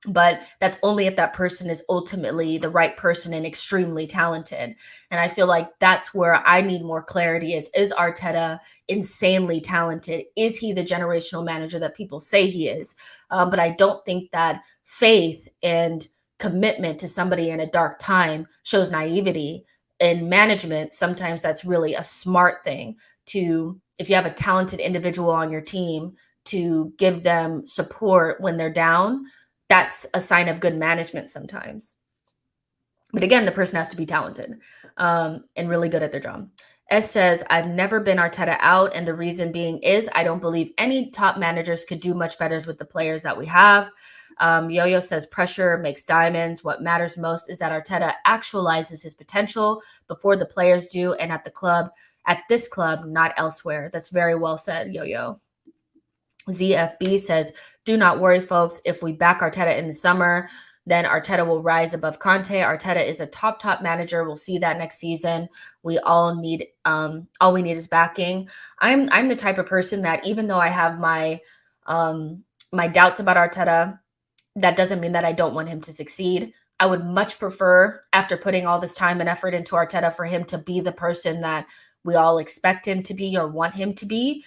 But that's only if that person is ultimately the right person and extremely talented. And I feel like that's where I need more clarity. Is Arteta insanely talented? Is he the generational manager that people say he is? But I don't think that faith and commitment to somebody in a dark time shows naivety. In management, sometimes that's really a smart thing to, if you have a talented individual on your team, to give them support when they're down. That's a sign of good management sometimes. But again, the person has to be talented and really good at their job. S says, I've never been Arteta out, and the reason being is I don't believe any top managers could do much better with the players that we have. Yo-Yo says, pressure makes diamonds. What matters most is that Arteta actualizes his potential before the players do, and at this club, not elsewhere. That's very well said, Yo-Yo. ZFB says, do not worry, folks. If we back Arteta in the summer, then Arteta will rise above Conte. Arteta is a top manager. We'll see that next season. We all need is backing. I'm the type of person that, even though I have my doubts about Arteta, that doesn't mean that I don't want him to succeed. I would much prefer, after putting all this time and effort into Arteta, for him to be the person that we all expect him to be or want him to be.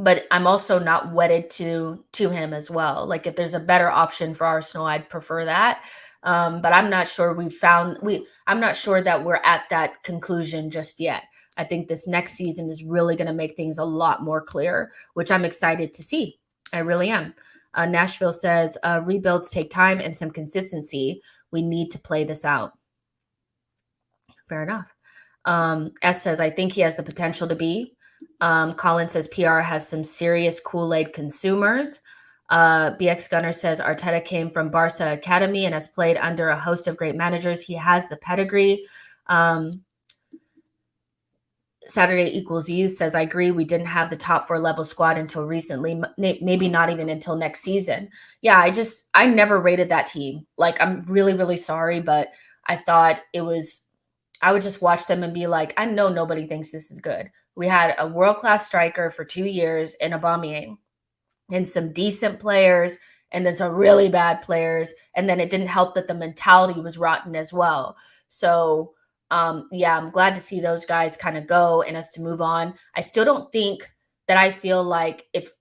But I'm also not wedded to him as well. Like, if there's a better option for Arsenal, I'd prefer that. But I'm not sure I'm not sure that we're at that conclusion just yet. I think this next season is really going to make things a lot more clear, which I'm excited to see. I really am. Nashville says, rebuilds take time and some consistency. We need to play this out. Fair enough. S says, I think he has the potential to be. Colin says PR has some serious Kool-Aid consumers. BX Gunner says Arteta came from Barca Academy and has played under a host of great managers. He has the pedigree. Saturday Equals You says, I agree. We didn't have the top 4 level squad until recently, maybe not even until next season. Yeah, I never rated that team. Like, I'm really, really sorry, but I thought I would just watch them and be like, I know nobody thinks this is good. We had a world-class striker for 2 years in Aubameyang, and some decent players, and then some really bad players. And then it didn't help that the mentality was rotten as well. So, yeah, I'm glad to see those guys kind of go and us to move on. I still don't think that I feel like if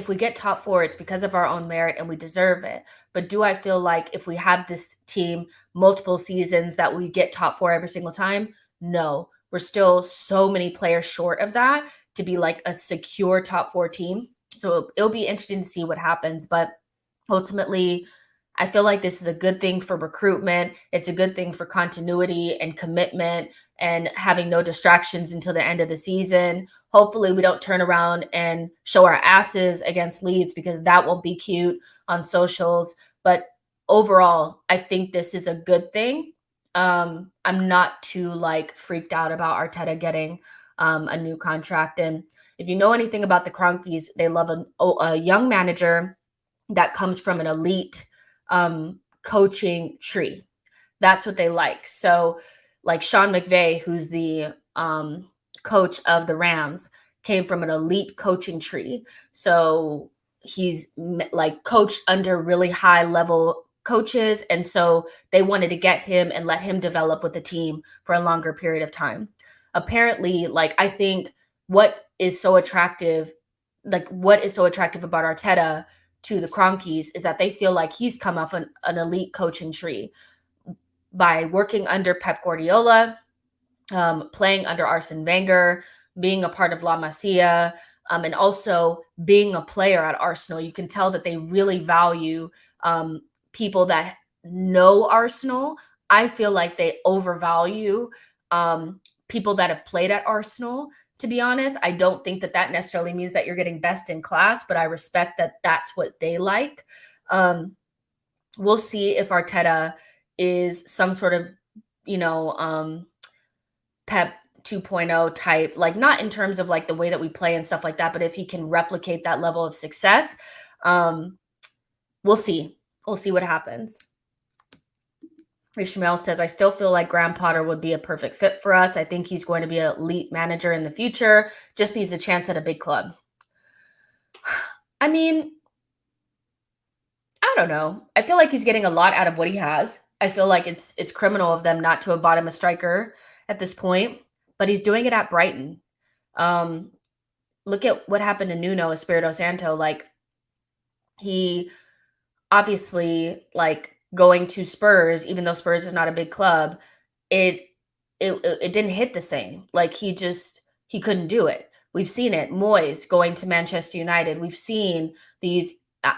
we get top 4, it's because of our own merit and we deserve it. But do I feel like if we have this team multiple seasons that we get top 4 every single time? No, we're still so many players short of that to be like a secure top 4 team. So it'll be interesting to see what happens. But ultimately, I feel like this is a good thing for recruitment. It's a good thing for continuity and commitment and having no distractions until the end of the season. Hopefully we don't turn around and show our asses against Leeds, because that won't be cute on socials. But overall, I think this is a good thing. I'm not too like freaked out about Arteta getting a new contract. And if you know anything about the Cronkies, they love a young manager that comes from an elite coaching tree. That's what they like. So, like Sean McVay, who's the coach of the Rams, came from an elite coaching tree. So he's like coached under really high level coaches. And so they wanted to get him and let him develop with the team for a longer period of time. Apparently, like, I think what is so attractive, what is so attractive about Arteta to the Cronkies is that they feel like he's come off an elite coaching tree by working under Pep Guardiola, playing under Arsene Wenger, being a part of La Masia, and also being a player at Arsenal. You can tell that they really value people that know Arsenal. I feel like they overvalue people that have played at Arsenal. To be honest, I don't think that necessarily means that you're getting best in class, but I respect that that's what they like. We'll see if Arteta is some sort of, Pep 2.0 type, like not in terms of like the way that we play and stuff like that, but if he can replicate that level of success, we'll see. We'll see what happens. Ishmael says, I still feel like Graham Potter would be a perfect fit for us. I think he's going to be an elite manager in the future. Just needs a chance at a big club. I mean, I don't know. I feel like he's getting a lot out of what he has. I feel like it's criminal of them not to have bought him a striker at this point, but he's doing it at Brighton. Look at what happened to Nuno Espirito Santo. Like, he obviously, like, going to Spurs, even though Spurs is not a big club, it didn't hit the same. Like, he couldn't do it. We've seen it. Moyes going to Manchester United. We've seen these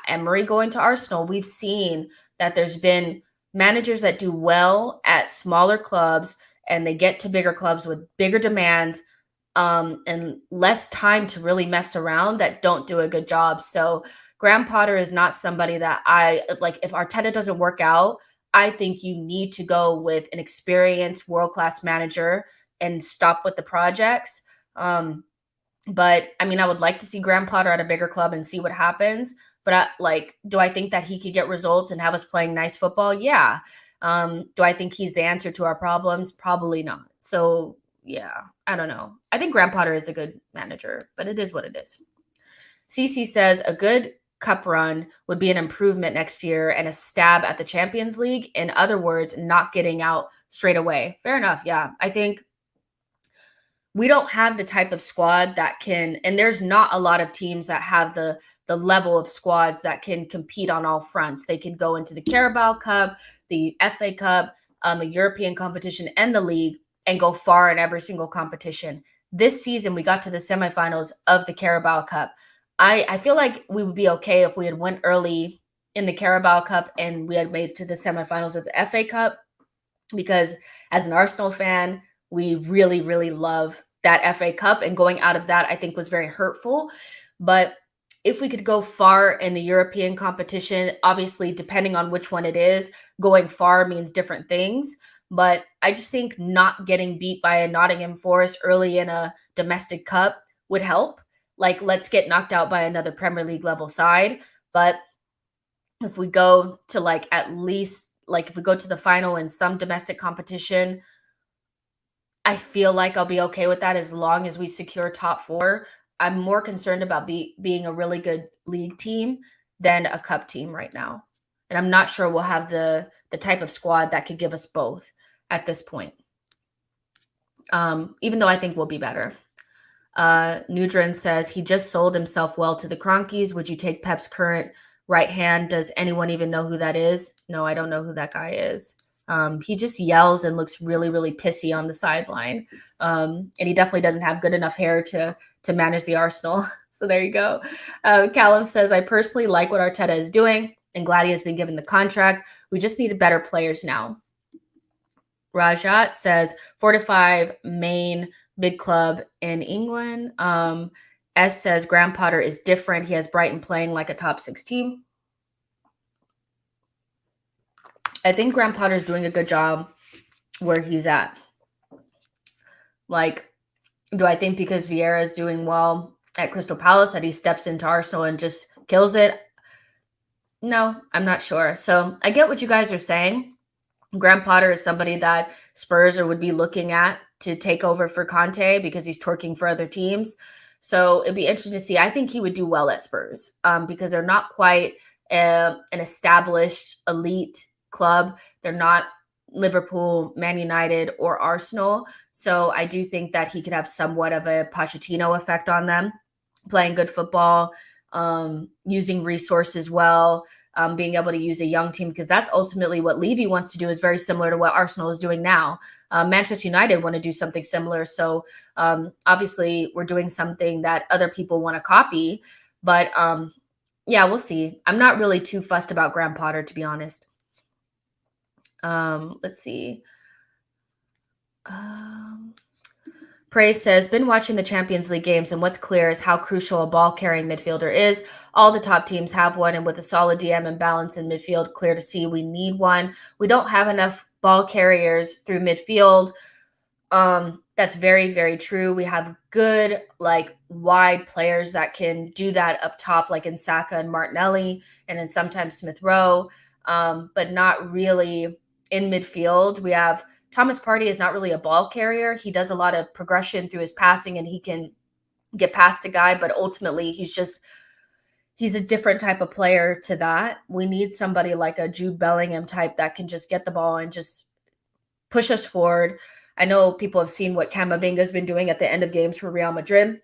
Emery going to Arsenal. We've seen that there's been managers that do well at smaller clubs and they get to bigger clubs with bigger demands and less time to really mess around that don't do a good job. So Graham Potter is not somebody that I like. If Arteta doesn't work out, I think you need to go with an experienced world-class manager and stop with the projects. But I mean, I would like to see Graham Potter at a bigger club and see what happens. But do I think that he could get results and have us playing nice football? Yeah. Do I think he's the answer to our problems? Probably not. So yeah, I don't know. I think Graham Potter is a good manager, but it is what it is. CC says a good cup run would be an improvement next year and a stab at the Champions League. In other words, not getting out straight away. Fair enough. Yeah. I think we don't have the type of squad that can, and there's not a lot of teams that have the level of squads that can compete on all fronts. They could go into the Carabao Cup, the FA Cup, a European competition, and the league and go far in every single competition. This season, we got to the semifinals of the Carabao Cup. I feel like we would be okay if we had went early in the Carabao Cup and we had made it to the semifinals of the FA Cup, because as an Arsenal fan, we really, really love that FA Cup, and going out of that, I think, was very hurtful. But if we could go far in the European competition, obviously, depending on which one it is, going far means different things. But I just think not getting beat by a Nottingham Forest early in a domestic cup would help. Like, let's get knocked out by another Premier League level side. But if we go to like at least, like if we go to the final in some domestic competition, I feel like I'll be okay with that as long as we secure top four. I'm more concerned about being a really good league team than a cup team right now. And I'm not sure we'll have the type of squad that could give us both at this point. Even though I think we'll be better. Nudrin says he just sold himself well to the Cronkies. Would you take Pep's current right hand? Does anyone even know who that is? No, I don't know who that guy is. He just yells and looks really, really pissy on the sideline. And he definitely doesn't have good enough hair to manage the Arsenal. So there you go. Callum says, I personally like what Arteta is doing and glad he has been given the contract. We just need better players now. Rajat says 4 to 5 main big club in England. S says Graham Potter is different. He has Brighton playing like a top 6 team. I think Graham Potter's doing a good job where he's at. Like, do I think because Vieira is doing well at Crystal Palace that he steps into Arsenal and just kills it? No, I'm not sure. So I get what you guys are saying. Graham Potter is somebody that Spurs or would be looking at to take over for Conte because he's twerking for other teams. So it'd be interesting to see. I think he would do well at Spurs because they're not quite an established elite club. They're not Liverpool, Man United, or Arsenal. So I do think that he could have somewhat of a Pochettino effect on them, playing good football, using resources well, being able to use a young team, because that's ultimately what Levy wants to do, is very similar to what Arsenal is doing now. Manchester United want to do something similar. So obviously we're doing something that other people want to copy. But yeah, we'll see. I'm not really too fussed about Graham Potter, to be honest. Let's see. Praise says, been watching the Champions League games, and what's clear is how crucial a ball-carrying midfielder is. All the top teams have one, and with a solid DM and balance in midfield, clear to see we need one. We don't have enough ball carriers through midfield. That's very, very true. We have good, like, wide players that can do that up top, like in Saka and Martinelli, and then sometimes Smith Rowe, but not really in midfield. We have Thomas Partey is not really a ball carrier. He does a lot of progression through his passing, and he can get past a guy, but ultimately he's a different type of player to that. We need somebody like a Jude Bellingham type that can just get the ball and just push us forward. I know people have seen what Camavinga's been doing at the end of games for Real Madrid,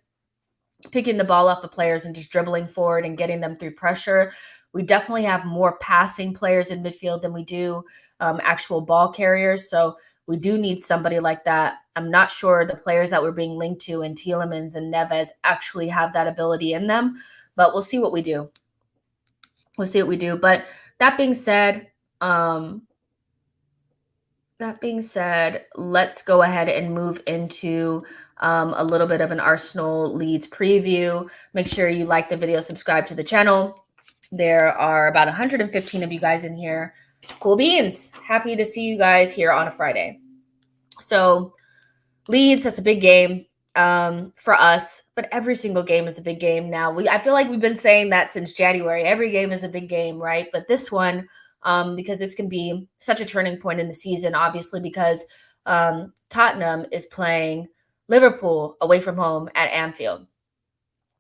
picking the ball off the players and just dribbling forward and getting them through pressure. We definitely have more passing players in midfield than we do actual ball carriers. So we do need somebody like that. I'm not sure the players that we're being linked to in Tielemans and Neves actually have that ability in them, but we'll see what we do. We'll see what we do. But that being said, let's go ahead and move into a little bit of an Arsenal Leeds preview. Make sure you like the video, subscribe to the channel. There are about 115 of you guys in here. Cool beans. Happy to see you guys here on a Friday. So Leeds, that's a big game for us, but every single game is a big game now. I feel like we've been saying that since January. Every game is a big game, right? But this one, because this can be such a turning point in the season, obviously, because Tottenham is playing Liverpool away from home at Anfield.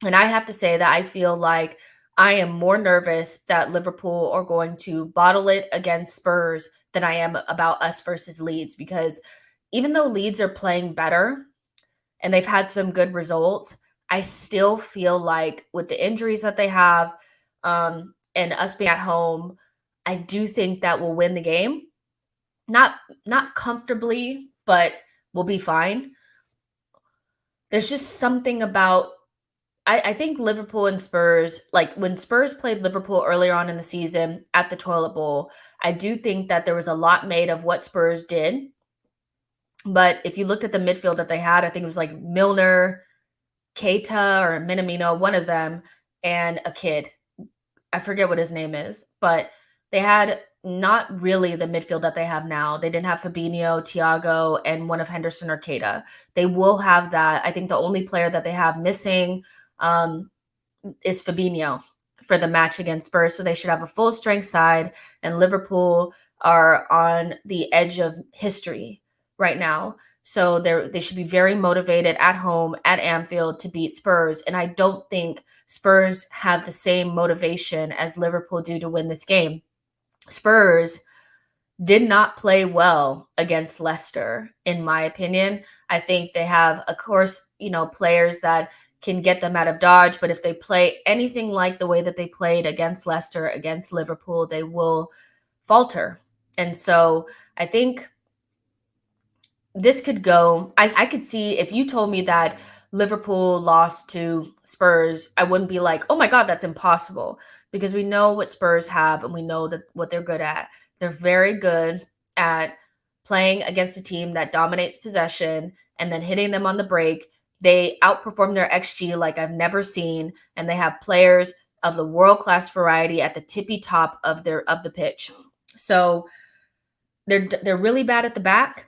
And I have to say that I feel like I am more nervous that Liverpool are going to bottle it against Spurs than I am about us versus Leeds, because even though Leeds are playing better and they've had some good results, I still feel like with the injuries that they have and us being at home, I do think that we'll win the game. Not comfortably, but we'll be fine. There's just something about I think Liverpool and Spurs, like when Spurs played Liverpool earlier on in the season at the Toilet Bowl, I do think that there was a lot made of what Spurs did. But if you looked at the midfield that they had, I think it was like Milner, Keita, or Minamino, one of them, and a kid. I forget what his name is, but they had not really the midfield that they have now. They didn't have Fabinho, Thiago, and one of Henderson or Keita. They will have that. I think the only player that they have missing is Fabinho for the match against Spurs. So they should have a full strength side, and Liverpool are on the edge of history right now. So they should be very motivated at home at Anfield to beat Spurs. And I don't think Spurs have the same motivation as Liverpool do to win this game. Spurs did not play well against Leicester, in my opinion. I think they have, of course, players that can get them out of dodge, but if they play anything like the way that they played against Leicester, against Liverpool, they will falter. And so I think this could go, I could see if you told me that Liverpool lost to Spurs, I wouldn't be like, oh my God, that's impossible, because we know what Spurs have and we know that what they're good at. They're very good at playing against a team that dominates possession and then hitting them on the break. They outperform their XG like I've never seen, and they have players of the world-class variety at the tippy top of the pitch. So they're really bad at the back.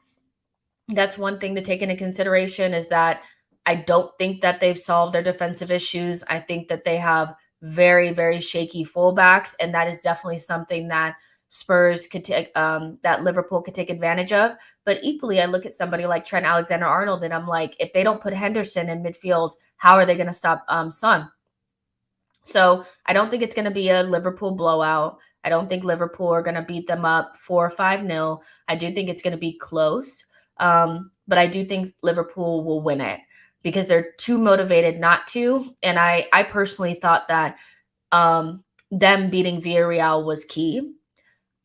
That's one thing to take into consideration, is that I don't think that they've solved their defensive issues. I think that they have very, very shaky fullbacks, and that is definitely something that Spurs could take, that Liverpool could take advantage of. But equally, I look at somebody like Trent Alexander-Arnold, and I'm like, if they don't put Henderson in midfield, how are they going to stop Son? So I don't think it's going to be a Liverpool blowout. I don't think Liverpool are going to beat them up 4 or 5-0. I do think it's going to be close. But I do think Liverpool will win it because they're too motivated not to. And I personally thought that them beating Villarreal was key.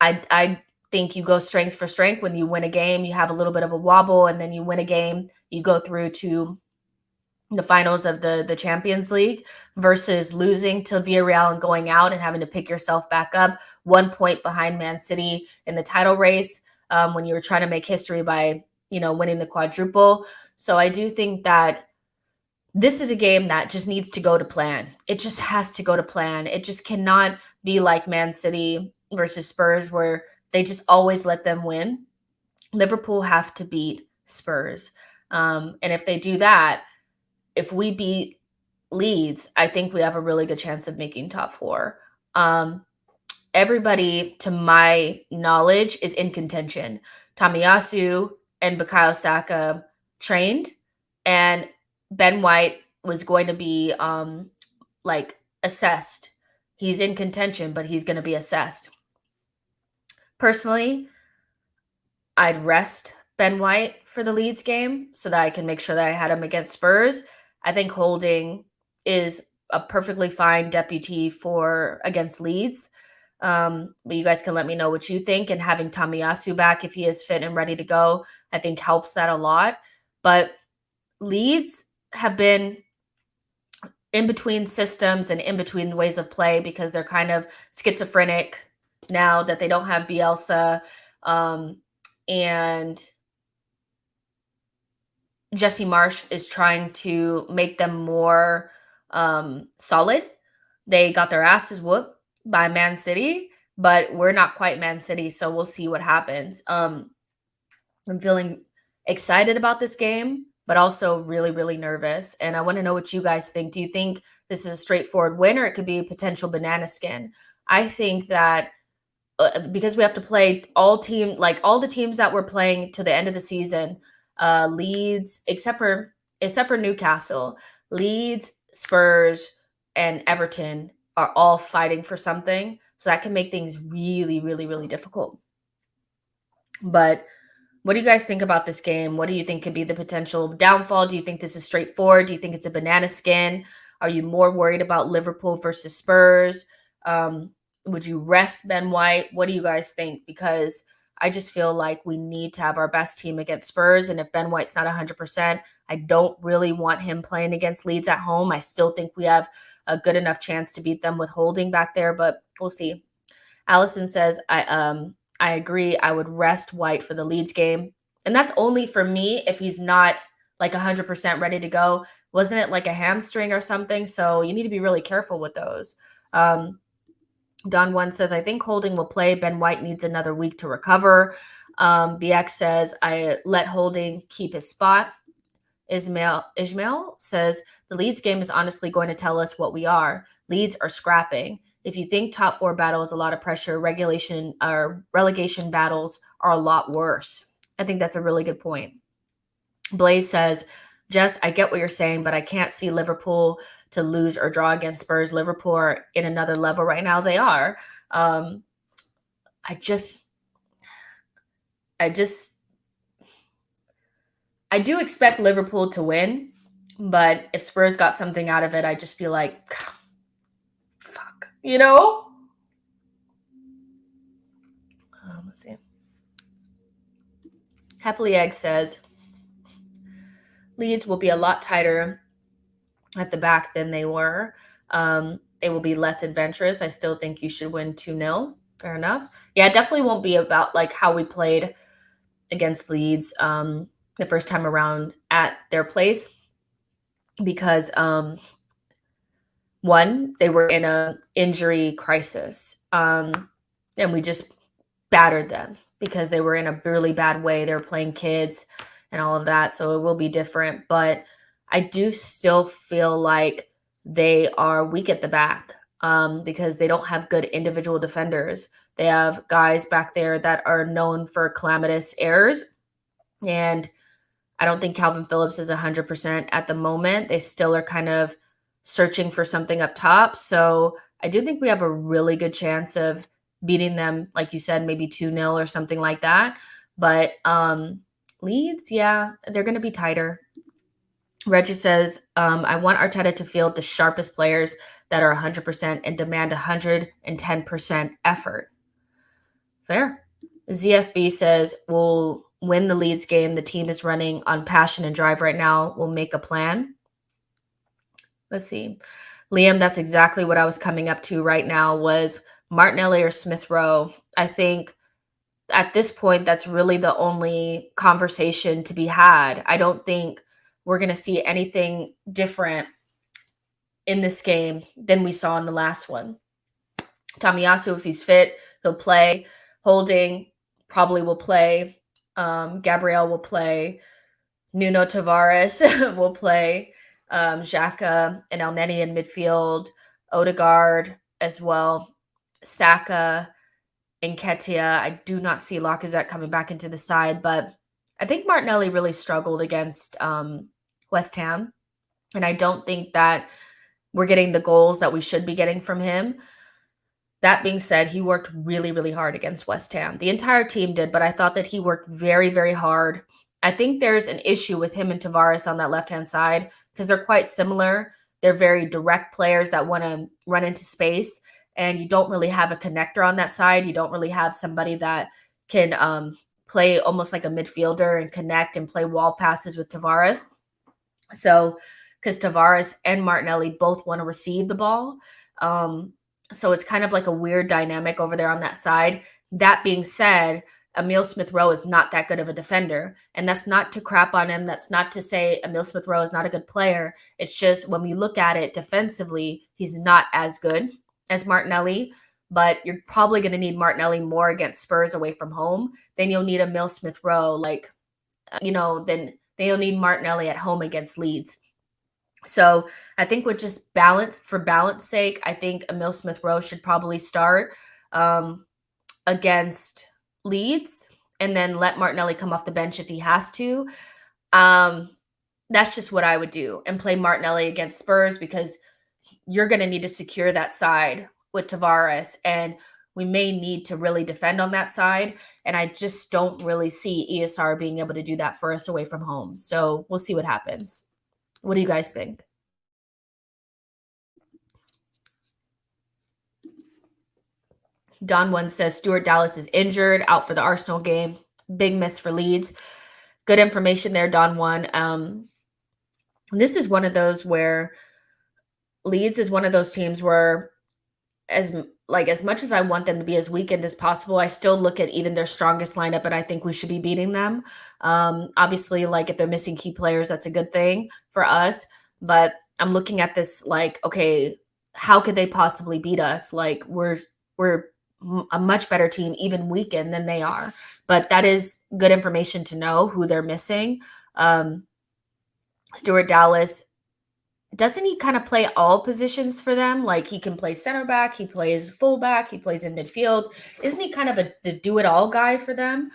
I think you go strength for strength. When you win a game, you have a little bit of a wobble, and then you win a game, you go through to the finals of the Champions League, versus losing to Villarreal and going out and having to pick yourself back up 1 point behind Man City in the title race, when you were trying to make history by, winning the quadruple. So I do think that this is a game that just needs to go to plan. It just has to go to plan. It just cannot be like Man City versus Spurs, where they just always let them win. Liverpool have to beat Spurs. And if they do that, if we beat Leeds, I think we have a really good chance of making top four. Everybody, to my knowledge, is in contention. Tomiyasu and Bukayo Saka trained, and Ben White was going to be assessed. He's in contention, but he's going to be assessed. Personally, I'd rest Ben White for the Leeds game so that I can make sure that I had him against Spurs. I think Holding is a perfectly fine deputy for against Leeds. But you guys can let me know what you think. And having Tomiyasu back, if he is fit and ready to go, I think helps that a lot. But Leeds have been in between systems and in between ways of play because they're kind of schizophrenic now that they don't have Bielsa. And Jesse Marsch is trying to make them more solid. They got their asses whooped by Man City, but we're not quite Man City, so we'll see what happens. I'm feeling excited about this game, but also really, really nervous. And I want to know what you guys think. Do you think this is a straightforward win, or it could be a potential banana skin? I think that because we have to play all the teams that we're playing to the end of the season, Leeds, except for Newcastle, Leeds, Spurs, and Everton are all fighting for something. So that can make things really, really, really difficult. But what do you guys think about this game? What do you think could be the potential downfall? Do you think this is straightforward? Do you think it's a banana skin? Are you more worried about Liverpool versus Spurs? Would you rest Ben White? What do you guys think? Because I just feel like we need to have our best team against Spurs. And if Ben White's not 100%, I don't really want him playing against Leeds at home. I still think we have a good enough chance to beat them with Holding back there, but we'll see. Allison says, I agree. I would rest White for the Leeds game. And that's only for me if he's not like 100% ready to go. Wasn't it like a hamstring or something? So you need to be really careful with those. Don One says, I think Holding will play. Ben White needs another week to recover. BX says, I let Holding keep his spot. Ismail says, the Leeds game is honestly going to tell us what we are. Leeds are scrapping. If you think top four battle is a lot of pressure, relegation battles are a lot worse. I think that's a really good point. Blaze says, Jess, I get what you're saying, but I can't see Liverpool to lose or draw against Spurs. Liverpool are in another level right now. They are. I do expect Liverpool to win, but if Spurs got something out of it, I just feel like, fuck, Let's see. Happily Egg says, Leeds will be a lot tighter at the back than they were. They will be less adventurous. I still think you should win 2-0. Fair enough. Yeah, it definitely won't be about like how we played against Leeds the first time around at their place, because one, they were in a injury crisis, and we just battered them because they were in a really bad way. They were playing kids and all of that. So it will be different. But I do still feel like they are weak at the back because they don't have good individual defenders. They have guys back there that are known for calamitous errors. And I don't think Calvin Phillips is 100% at the moment. They still are kind of searching for something up top. So I do think we have a really good chance of beating them, like you said, maybe 2-0 or something like that. But Leeds, yeah, they're going to be tighter. Reggie says, I want Arteta to field the sharpest players that are 100% and demand 110% effort. Fair. ZFB says, we'll win the Leeds game. The team is running on passion and drive right now. We'll make a plan. Let's see. Liam, that's exactly what I was coming up to right now was Martinelli or Smith Rowe. I think at this point, that's really the only conversation to be had. I don't think we're going to see anything different in this game than we saw in the last one. Tomiyasu, if he's fit, he'll play. Holding probably will play. Gabriel will play. Nuno Tavares will play. Xhaka and Elneny in midfield. Odegaard as well. Saka, Nketiah. I do not see Lacazette coming back into the side, but I think Martinelli really struggled against West Ham. And I don't think that we're getting the goals that we should be getting from him. That being said, he worked really, really hard against West Ham. The entire team did, but I thought that he worked very, very hard. I think there's an issue with him and Tavares on that left-hand side because they're quite similar. They're very direct players that want to run into space, and you don't really have a connector on that side. You don't really have somebody that can play almost like a midfielder and connect and play wall passes with Tavares. So, because Tavares and Martinelli both want to receive the ball. So it's kind of like a weird dynamic over there on that side. That being said, Emile Smith-Rowe is not that good of a defender. And that's not to crap on him. That's not to say Emile Smith-Rowe is not a good player. It's just when we look at it defensively, he's not as good as Martinelli. But you're probably going to need Martinelli more against Spurs away from home than you'll need Emile Smith-Rowe. Then you'll need Martinelli at home against Leeds. So I think with just for balance sake, I think Emile Smith-Rowe should probably start against Leeds and then let Martinelli come off the bench if he has to. That's just what I would do and play Martinelli against Spurs because you're going to need to secure that side with Tavares and we may need to really defend on that side. And I just don't really see ESR being able to do that for us away from home. So we'll see what happens. What do you guys think? Don One says Stuart Dallas is injured, out for the Arsenal game. Big miss for Leeds. Good information there, Don One. This is one of those where Leeds is one of those teams where as much as I want them to be as weakened as possible, I still look at even their strongest lineup and I think we should be beating them. Obviously, if they're missing key players, that's a good thing for us. But I'm looking at this okay, how could they possibly beat us? We're a much better team, even weakened than they are. But that is good information to know who they're missing. Stuart Dallas, doesn't he kind of play all positions for them? He can play center back, he plays full back, he plays in midfield. Isn't he kind of the do-it-all guy for them?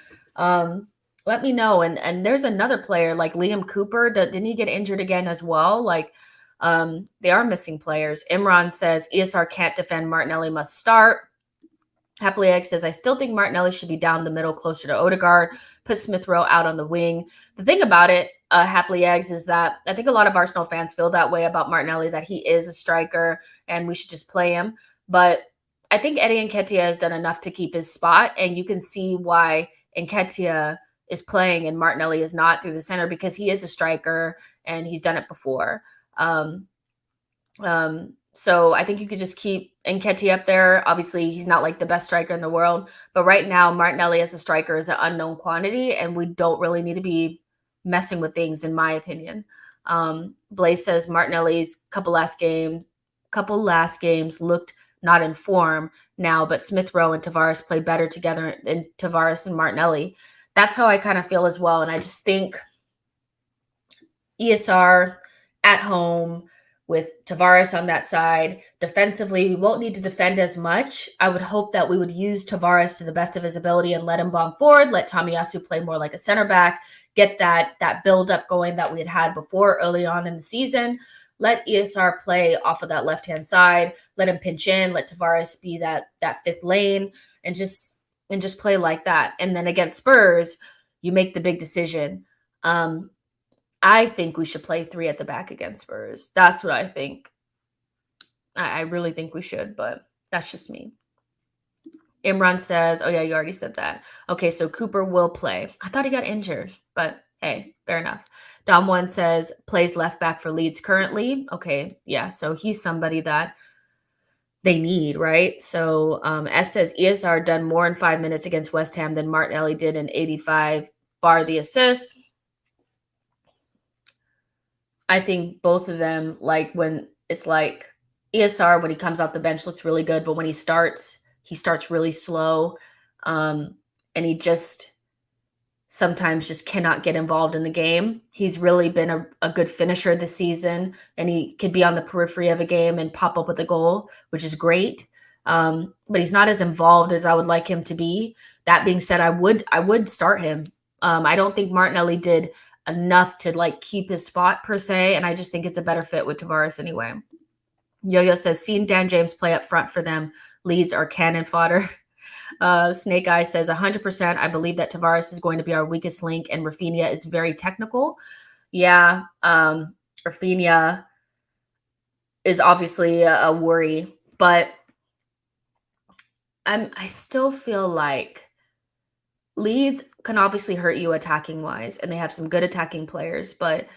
Let me know. And there's another player like Liam Cooper. Didn't he get injured again as well? They are missing players. Imran says ESR can't defend. Martinelli must start. Happily Egg says, I still think Martinelli should be down the middle closer to Odegaard. Put Smith-Rowe out on the wing. The thing about it, Happily Eggs, is that I think a lot of Arsenal fans feel that way about Martinelli, that he is a striker and we should just play him. But I think Eddie Nketiah has done enough to keep his spot, and you can see why Nketiah is playing and Martinelli is not through the center because he is a striker and he's done it before. So I think you could just keep Nketiah up there. Obviously, he's not the best striker in the world. But right now, Martinelli as a striker is an unknown quantity, and we don't really need to be messing with things, in my opinion. Blaze says Martinelli's couple last games looked not in form now, but Smith Rowe and Tavares play better together than Tavares and Martinelli. That's how I kind of feel as well. And I just think ESR at home with Tavares on that side. Defensively, we won't need to defend as much. I would hope that we would use Tavares to the best of his ability and let him bomb forward, let Tomiyasu play more like a center back, get that build up going that we had before early on in the season. Let ESR play off of that left-hand side, let him pinch in, let Tavares be that fifth lane and just play like that. And then against Spurs, you make the big decision. I think we should play 3 at the back against Spurs. That's what I think. I really think we should, but that's just me. Imran says, oh yeah, you already said that. Okay, so Cooper will play. I thought he got injured, but hey, fair enough. Dom1 says, plays left back for Leeds currently. Okay, yeah, so he's somebody that they need, right? So S says, ESR done more in 5 minutes against West Ham than Martinelli did in 85, bar the assist. I think both of them, like when it's like ESR, when he comes off the bench, looks really good. But when he starts really slow. And he just sometimes just cannot get involved in the game. He's really been a good finisher this season, and he could be on the periphery of a game and pop up with a goal, which is great. But he's not as involved as I would like him to be. That being said, I would start him. I don't think Martinelli did enough to like keep his spot per se, and I just think it's a better fit with Tavares anyway. Yo-Yo says, seen Dan James play up front for them. Leeds are cannon fodder. Snake Eye says, 100%. I believe that Tavares is going to be our weakest link, and Rafinha is very technical. Yeah, Rafinha is obviously a worry, but I still feel like Leeds can obviously hurt you attacking wise, and they have some good attacking players, but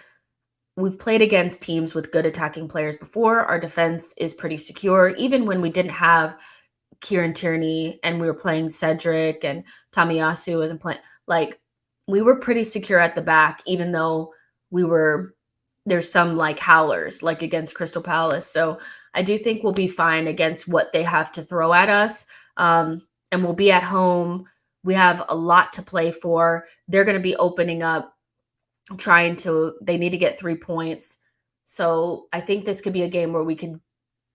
we've played against teams with good attacking players before. Our defense is pretty secure. Even when we didn't have Kieran Tierney and we were playing Cedric and Tomiyasu wasn't playing, like we were pretty secure at the back, even though there's some like howlers like against Crystal Palace. So I do think we'll be fine against what they have to throw at us. And we'll be at home. We have a lot to play for. They're going to be opening up, they need to get 3 points. So I think this could be a game where we can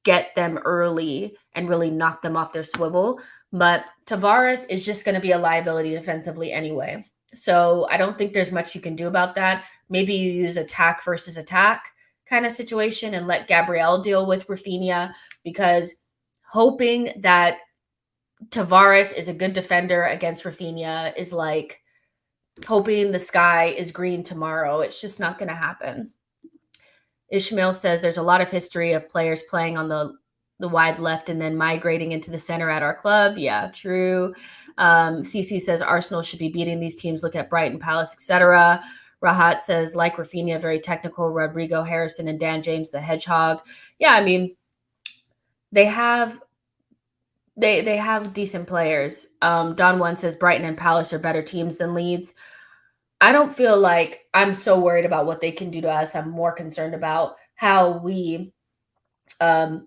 get them early and really knock them off their swivel. But Tavares is just going to be a liability defensively anyway. So I don't think there's much you can do about that. Maybe you use attack versus attack kind of situation and let Gabriel deal with Rafinha, because hoping that Tavares is a good defender against Rafinha is like hoping the sky is green tomorrow. It's just not going to happen. Ishmael says there's a lot of history of players playing on the wide left and then migrating into the center at our club. Yeah, true. CC says Arsenal should be beating these teams. Look at Brighton, Palace, etc. Rahat says, like Rafinha, very technical. Rodrigo, Harrison, and Dan James, the Hedgehog. Yeah, I mean, they have decent players. Don One says Brighton and Palace are better teams than Leeds. I don't feel like I'm so worried about what they can do to us. I'm more concerned about how we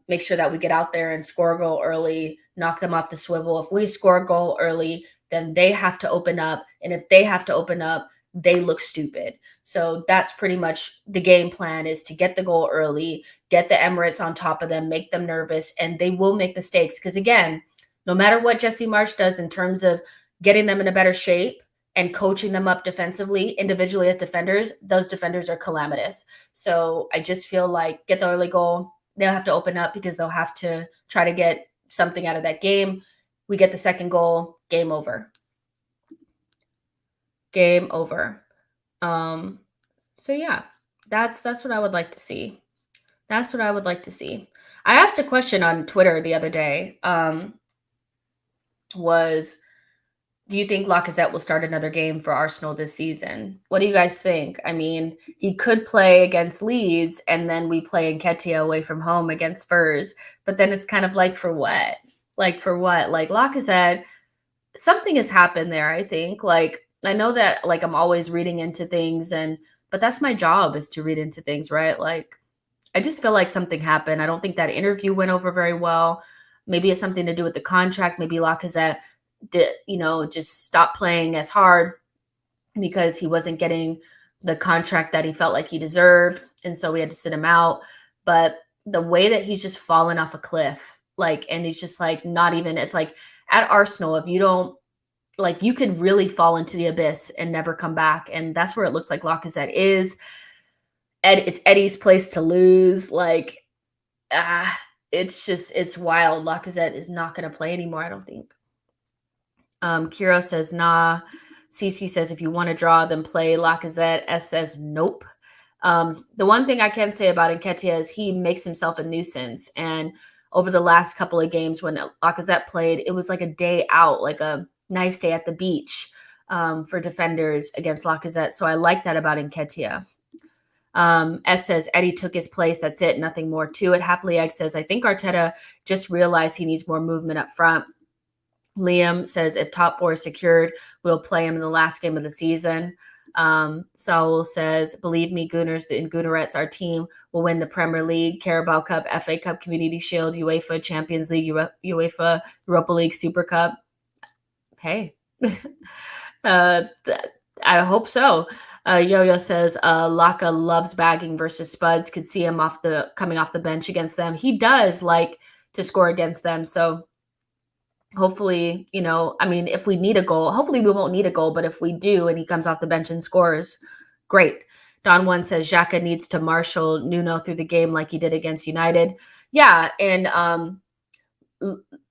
make sure that we get out there and score a goal early, knock them off the swivel. If we score a goal early, then they have to open up. And if they have to open up, they look stupid. So that's pretty much the game plan, is to get the goal early, get the Emirates on top of them, make them nervous, and they will make mistakes. Because again, no matter what Jesse Marsch does in terms of getting them in a better shape and coaching them up defensively, individually as defenders, those defenders are calamitous. So I just feel like get the early goal. They'll have to open up because they'll have to try to get something out of that game. We get the second goal, game over. Game over. So yeah, that's what I would like to see. That's what I would like to see. I asked a question on Twitter the other day. Do you think Lacazette will start another game for Arsenal this season? What do you guys think? I mean, he could play against Leeds, and then we play Nketiah away from home against Spurs. But then it's kind of like, for what? Like, for what? Like, Lacazette, something has happened there, I think. Like, I know that, like, I'm always reading into things, but that's my job, is to read into things, right? Like, I just feel like something happened. I don't think that interview went over very well. Maybe it's something to do with the contract. Maybe Lacazette did, just stop playing as hard because he wasn't getting the contract that he felt like he deserved. And so we had to sit him out. But the way that he's just fallen off a cliff, and he's just like, not even, it's like at Arsenal, if you don't, you could really fall into the abyss and never come back. And that's where it looks like Lacazette is. It's Eddie's place to lose. It's wild. Lacazette is not going to play anymore, I don't think. Kiro says, nah. CC says, if you want to draw, then play Lacazette. S says, nope. The one thing I can say about Nketiah is he makes himself a nuisance. And over the last couple of games when Lacazette played, it was like a day out, like a nice day at the beach for defenders against Lacazette. So I like that about Nketiah. S says, Eddie took his place. That's it. Nothing more to it. Happily Egg says, I think Arteta just realized he needs more movement up front. Liam says, if top 4 is secured, we'll play him in the last game of the season. Saul says, believe me, Gooners and Goonerettes, our team will win the Premier League, Carabao Cup, FA Cup, Community Shield, UEFA Champions League, UEFA Europa League, Super Cup. Hey, I hope so. Yo-Yo says, Laka loves bagging versus Spuds. Could see him coming off the bench against them. He does like to score against them. So hopefully, if we need a goal, hopefully we won't need a goal, but if we do and he comes off the bench and scores, great. Don One says Xhaka needs to marshal Nuno through the game like he did against United. Yeah, and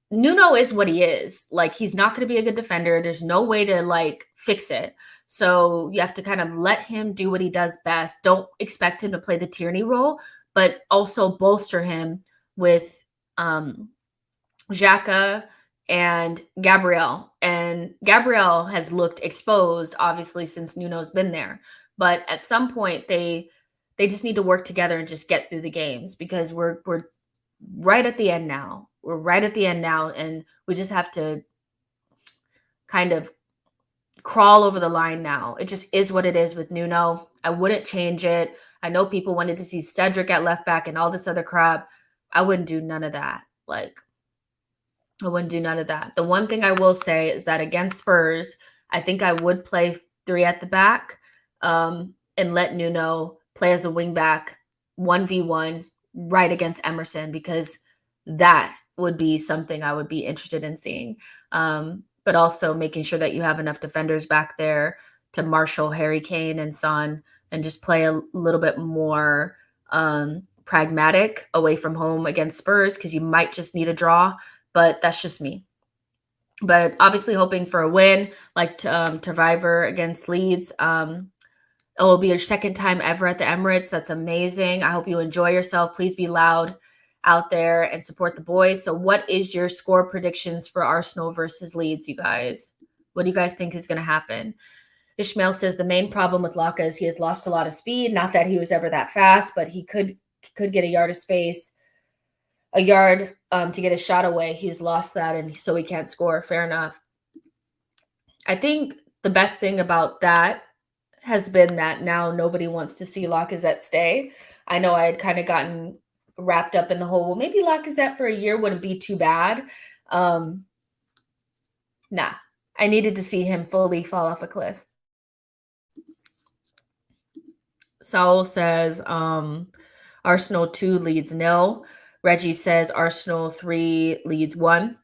Nuno is what he is. He's not going to be a good defender. There's no way to fix it. So you have to kind of let him do what he does best. Don't expect him to play the Tierney role, but also bolster him with Xhaka and Gabriel. And Gabriel has looked exposed, obviously, since Nuno's been there. But at some point, they just need to work together and just get through the games, because we're right at the end now. We're right at the end now, and we just have to kind of crawl over the line now. It just is what it is with Nuno. I wouldn't change it. I know people wanted to see Cedric at left back and all this other crap. I wouldn't do none of that. I wouldn't do none of that. The one thing I will say is that against Spurs, I think I would play 3 at the back and let Nuno play as a wing back 1v1 right against Emerson, because that would be something I would be interested in seeing. But also making sure that you have enough defenders back there to marshal Harry Kane and Son and just play a little bit more pragmatic away from home against Spurs, because you might just need a draw. But that's just me. But obviously hoping for a win, like Survivor against Leeds. It will be your second time ever at the Emirates. That's amazing. I hope you enjoy yourself. Please be loud out there and support the boys. So what is your score predictions for Arsenal versus Leeds, you guys? What do you guys think is going to happen? Ishmael says the main problem with Laka is he has lost a lot of speed. Not that he was ever that fast, but he could get a yard of space. A yard to get a shot away. He's lost that, and so he can't score. Fair enough. I think the best thing about that has been that now nobody wants to see Lacazette stay. I know I had kind of gotten wrapped up in the whole, well, maybe Lacazette for a year wouldn't be too bad. Nah, I needed to see him fully fall off a cliff. Saul says Arsenal 2, Leeds 0. Reggie says Arsenal 3, Leeds 1.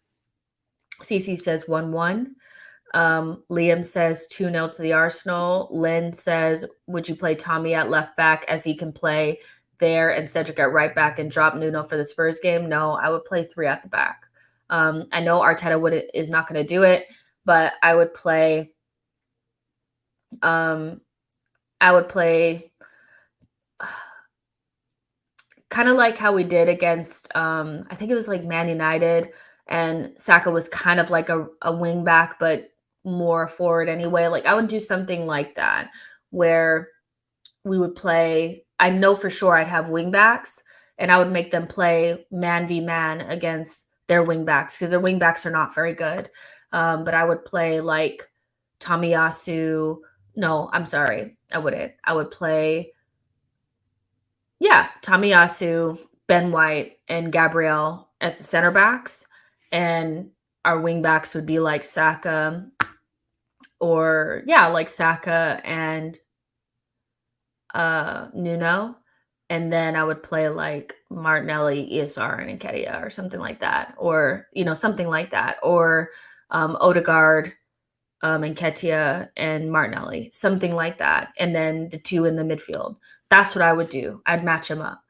CC says 1-1. Liam says 2-0 to the Arsenal. Lynn says, would you play Tommy at left back as he can play there and Cedric at right back and drop Nuno for the Spurs game? No, I would play 3 at the back. I know Arteta is not going to do it, but I would play kind of like how we did against, I think it was like Man United, and Saka was kind of like a wing back, but more forward anyway. I would do something like that where we would play, I know for sure I'd have wing backs, and I would make them play man v man against their wing backs, because their wing backs are not very good. But I would play like Tomiyasu. No, I'm sorry. I wouldn't. I would play Tomiyasu, Ben White, and Gabriel as the center backs. and our wing backs would be like Saka or like Saka and Nuno. And then I would play like Martinelli, ESR, and Nketiah or something like that, or something like that, or Odegaard, Nketiah, and Martinelli, something like that, and then the two in the midfield. That's what I would do. I'd match them up.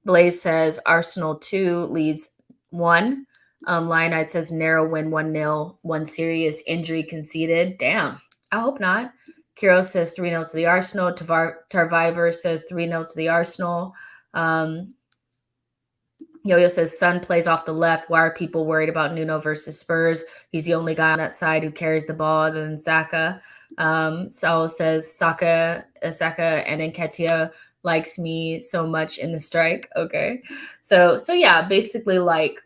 Blaze says Arsenal 2, Leeds 1. Lionite says narrow win 1-0, one serious injury conceded. Damn, I hope not. Kiro says 3-0 to the Arsenal. Tarviver says 3-0 to the Arsenal. Yo-Yo says Son plays off the left. Why are people worried about Nuno versus Spurs? He's the only guy on that side who carries the ball other than Saka. Saul says Saka and Nketiah likes me so much in the strike. Okay. So yeah, basically like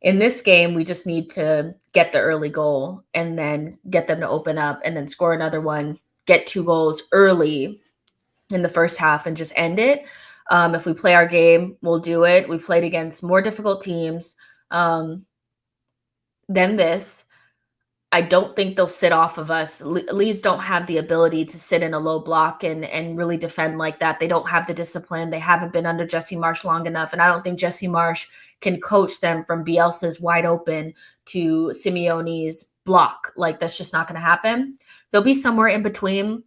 in this game, we just need to get the early goal and then get them to open up and then score another one, get 2 goals early in the first half and just end it. If we play our game, we'll do it. We played against more difficult teams than this. I don't think they'll sit off of us. Leeds don't have the ability to sit in a low block and really defend like that. They don't have the discipline. They haven't been under Jesse Marsch long enough. And I don't think Jesse Marsch can coach them from Bielsa's wide open to Simeone's block. Like, that's just not going to happen. They'll be somewhere in between.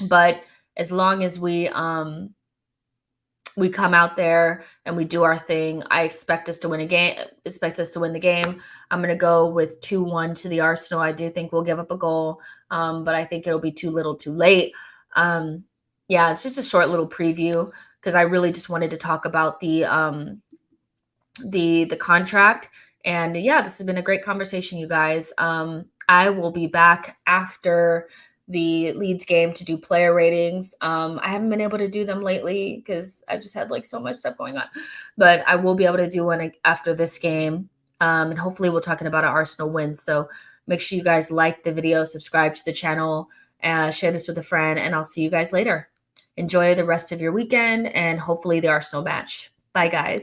But as long as we come out there and we do our thing, I expect us to win the game. I'm going to go with 2-1 to the Arsenal. I do think we'll give up a goal, but I think it'll be too little too late. It's just a short little preview because I really just wanted to talk about the contract. And this has been a great conversation, you guys. I will be back after the Leeds game to do player ratings. I haven't been able to do them lately because I just had like so much stuff going on, but I will be able to do one after this game. And hopefully we're talking about an Arsenal win. So make sure you guys like the video, subscribe to the channel, share this with a friend, and I'll see you guys later. Enjoy the rest of your weekend and hopefully the Arsenal match. Bye guys.